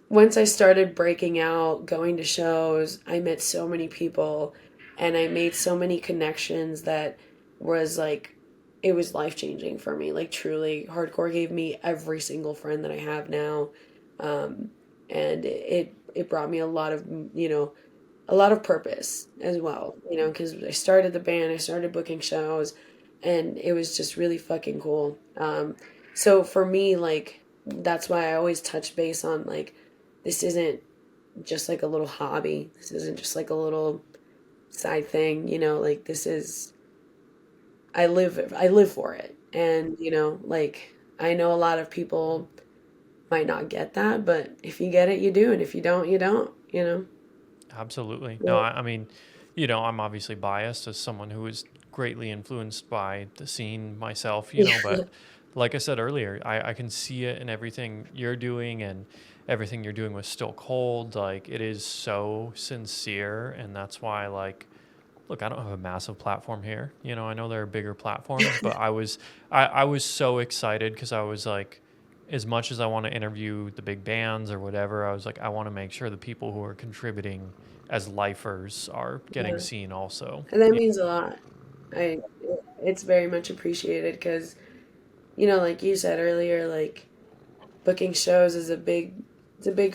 once I started breaking out, going to shows, I met so many people and I made so many connections that was like it was life changing for me. Like truly, hardcore gave me every single friend that I have now. Um, and it brought me a lot of, a lot of purpose as well, because I started the band, I started booking shows, and it was just really fucking cool. So for me, like, that's why I always touch base on, like, this isn't just like a little hobby. This isn't just like a little side thing, like, this is, I live for it. And, like, I know a lot of people might not get that, but if you get it, you do. And if you don't, you don't. Absolutely. No, Yeah. I mean, I'm obviously biased as someone who is greatly influenced by the scene myself, Yeah. but like I said earlier, I can see it in everything you're doing and everything you're doing with Still Cold. Like, it is so sincere. And that's why, like, look, I don't have a massive platform here. I know there are bigger platforms, but I was so excited because I was like, as much as I want to interview the big bands or whatever, I was like, I want to make sure the people who are contributing as lifers are getting Yeah. seen also. And that means a lot. I it's very much appreciated because, like you said earlier, like booking shows is a big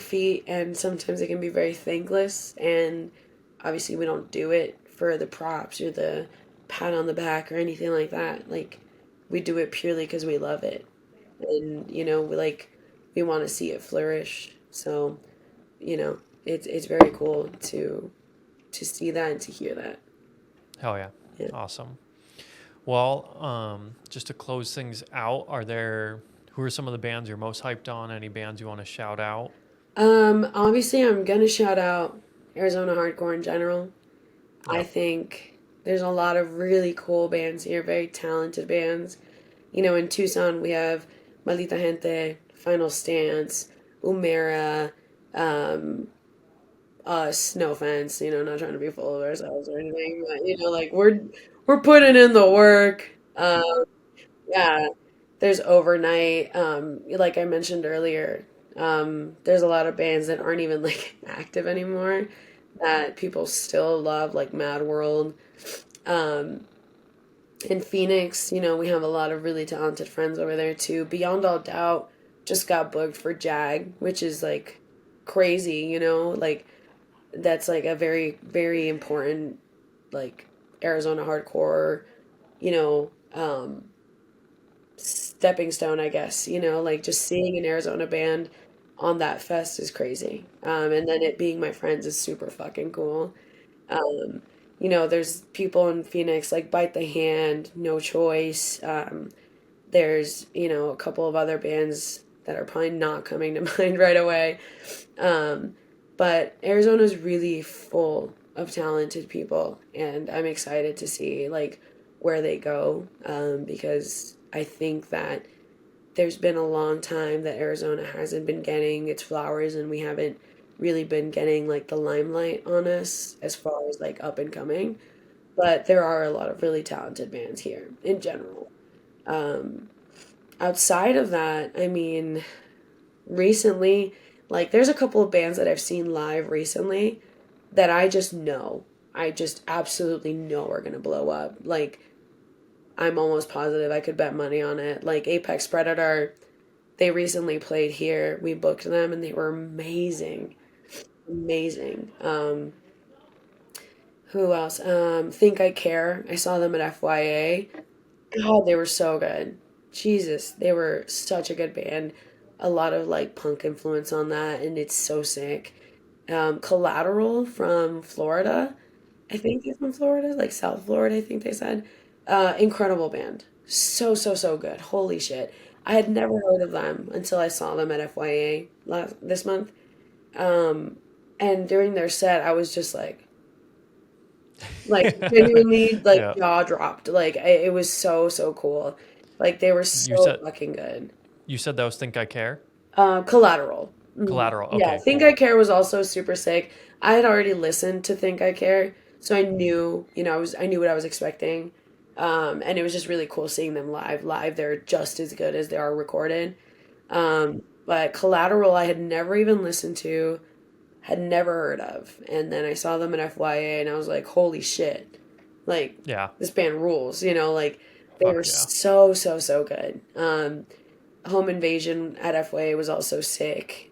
feat, and sometimes it can be very thankless, and obviously we don't do it for the props or the pat on the back or anything like that. Like, we do it purely because we love it, and we want to see it flourish. So, it's very cool to see that and to hear that. Hell yeah. Yeah. Awesome. Well, just to close things out, who are some of the bands you're most hyped on? Any bands you want to shout out? Obviously, I'm gonna shout out Arizona hardcore in general. I Yep. think there's a lot of really cool bands here, very talented bands. In Tucson, we have Maldita Gente, Final Stance, Umera, um, us. No offense, not trying to be full of ourselves or anything, but like we're putting in the work. Yeah, there's overnight. Like I mentioned earlier, there's a lot of bands that aren't even like active anymore that people still love, like Mad World. Um, in Phoenix, we have a lot of really talented friends over there too. Beyond All Doubt just got booked for Jag, which is like crazy, like that's like a very, very important like Arizona hardcore, you know, um, stepping stone, I guess, like just seeing an Arizona band on that fest is crazy. And then it being my friends is super fucking cool. Um, there's people in Phoenix like Bite the Hand, No Choice. There's, a couple of other bands that are probably not coming to mind right away. Um, but Arizona's really full of talented people, and I'm excited to see like where they go, because I think that there's been a long time that Arizona hasn't been getting its flowers, and we haven't really been getting like the limelight on us as far as like up and coming. But there are a lot of really talented bands here in general. Um, Outside of that, I mean, recently, like there's a couple of bands that I've seen live recently that I just know. I just absolutely know are gonna blow up. Like, I'm almost positive I could bet money on it. Like Apex Predator, they recently played here. We booked them and they were amazing. Amazing. Who else? Think I Care. I saw them at FYA. God, they were so good. Jesus, they were such a good band. A lot of like punk influence on that, and it's so sick. Collateral from Florida. I think they're from Florida, like South Florida, I think they said. Incredible band. So, so, so good. Holy shit. I had never heard of them until I saw them at FYA this month. Um, and during their set, I was just like genuinely, like Yeah. jaw dropped. Like it was so, so cool. Like they were You so said fucking good. you said that was Think I Care? Collateral. Collateral. Yeah, Okay, Think I cool. Care was also super sick. I had already listened to Think I Care, so I knew, I knew what I was expecting. And it was just really cool seeing them live. Live, they're just as good as they are recorded. But Collateral I had never even listened to, had never heard of. And then I saw them at FYA and I was like, holy shit. Like, Yeah. this band rules, you know, like they were Fuck yeah. so, so, so good. Home Invasion at FYA was also sick.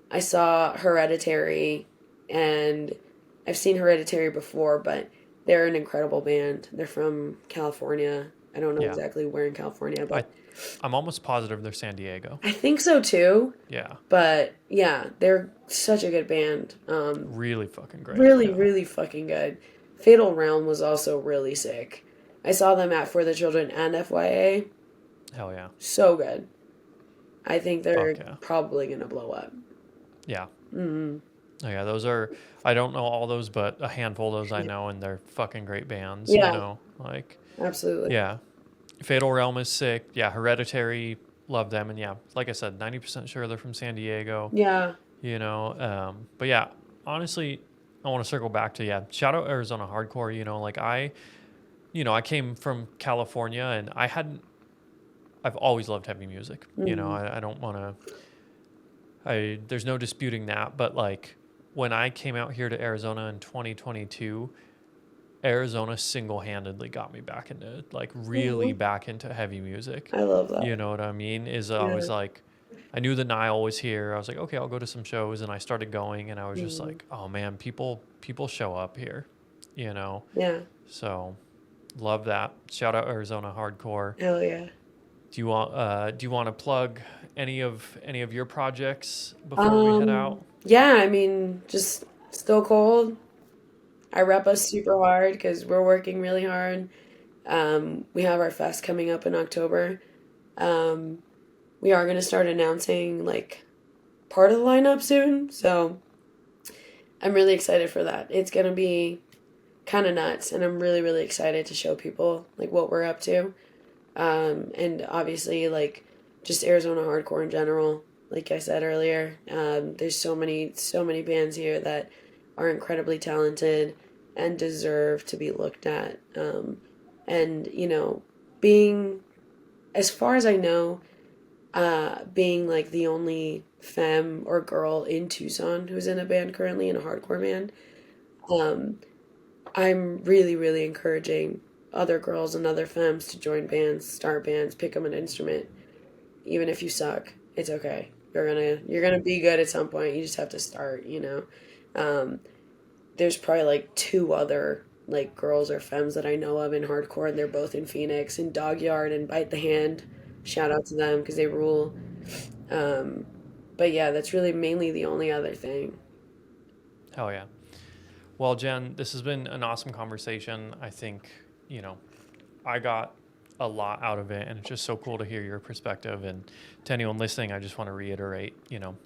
I saw Hereditary, and I've seen Hereditary before, but they're an incredible band. They're from California. I don't know Yeah. exactly where in California, I but I'm almost positive they're San Diego. I think so too. Yeah. But yeah, they're such a good band. Really fucking great. Really, Yeah. really fucking good. Fatal Realm was also really sick. I saw them at For the Children and FYA. Hell yeah. So good. I think they're Fuck yeah. probably gonna blow up. Yeah. Mm-hmm. Oh, yeah, those are, I don't know all those, but a handful of those I know, and they're fucking great bands, you Yeah, know? Like, absolutely. yeah. Fatal Realm is sick. Yeah, Hereditary, love them. And yeah, like I said, 90% sure they're from San Diego, Yeah. you know? But yeah, honestly, I want to circle back to, yeah, shout out Arizona Hardcore, you know? Like, I came from California and I've always loved heavy music, you know? Mm-hmm. I don't want there's no disputing that, but like, when I came out here to Arizona in 2022, Arizona single-handedly got me back into like really Mm-hmm. back into heavy music. I love that. You know what I mean? Is I Yeah. was like, I knew the Nile was here. I was like, okay, I'll go to some shows, and I started going, and I was just Mm-hmm. like, oh man, people show up here, you know. Yeah. So love that. Shout out Arizona Hardcore. Hell yeah. Do you want to plug any of your projects before we head out? Yeah, I mean, just Still Cold. I rep us super hard because we're working really hard. We have our fest coming up in October. Um, we are going to start announcing like part of the lineup soon, so I'm really excited for that. It's going to be kind of nuts, and I'm really, really excited to show people like what we're up to. And obviously, like just Arizona hardcore in general. Like I said earlier, there's so many bands here that are incredibly talented and deserve to be looked at. And being as far as I know, being like the only femme or girl in Tucson who's in a band currently in a hardcore band, um, I'm really, really encouraging other girls and other femmes to join bands, start bands, pick up an instrument. Even if you suck, it's okay. You're gonna be good at some point. You just have to start. Um, there's probably like two other like girls or femmes that I know of in hardcore, and they're both in Phoenix and Dog Yard and Bite the Hand. Shout out to them because they rule. Um, but yeah, that's really mainly the only other thing. Hell yeah. Well, Jen, this has been an awesome conversation. I think, you know, I got a lot out of it, and it's just so cool to hear your perspective. And to anyone listening, I just want to reiterate,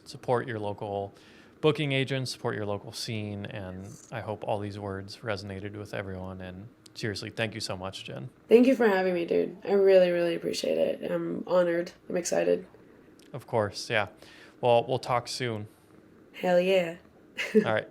support your local booking agents, support your local scene, and I hope all these words resonated with everyone. And seriously, thank you so much, Jen. Thank you for having me, dude. I really, really appreciate it. I'm honored. I'm excited. Of course, yeah. Well, we'll talk soon. Hell yeah. All right.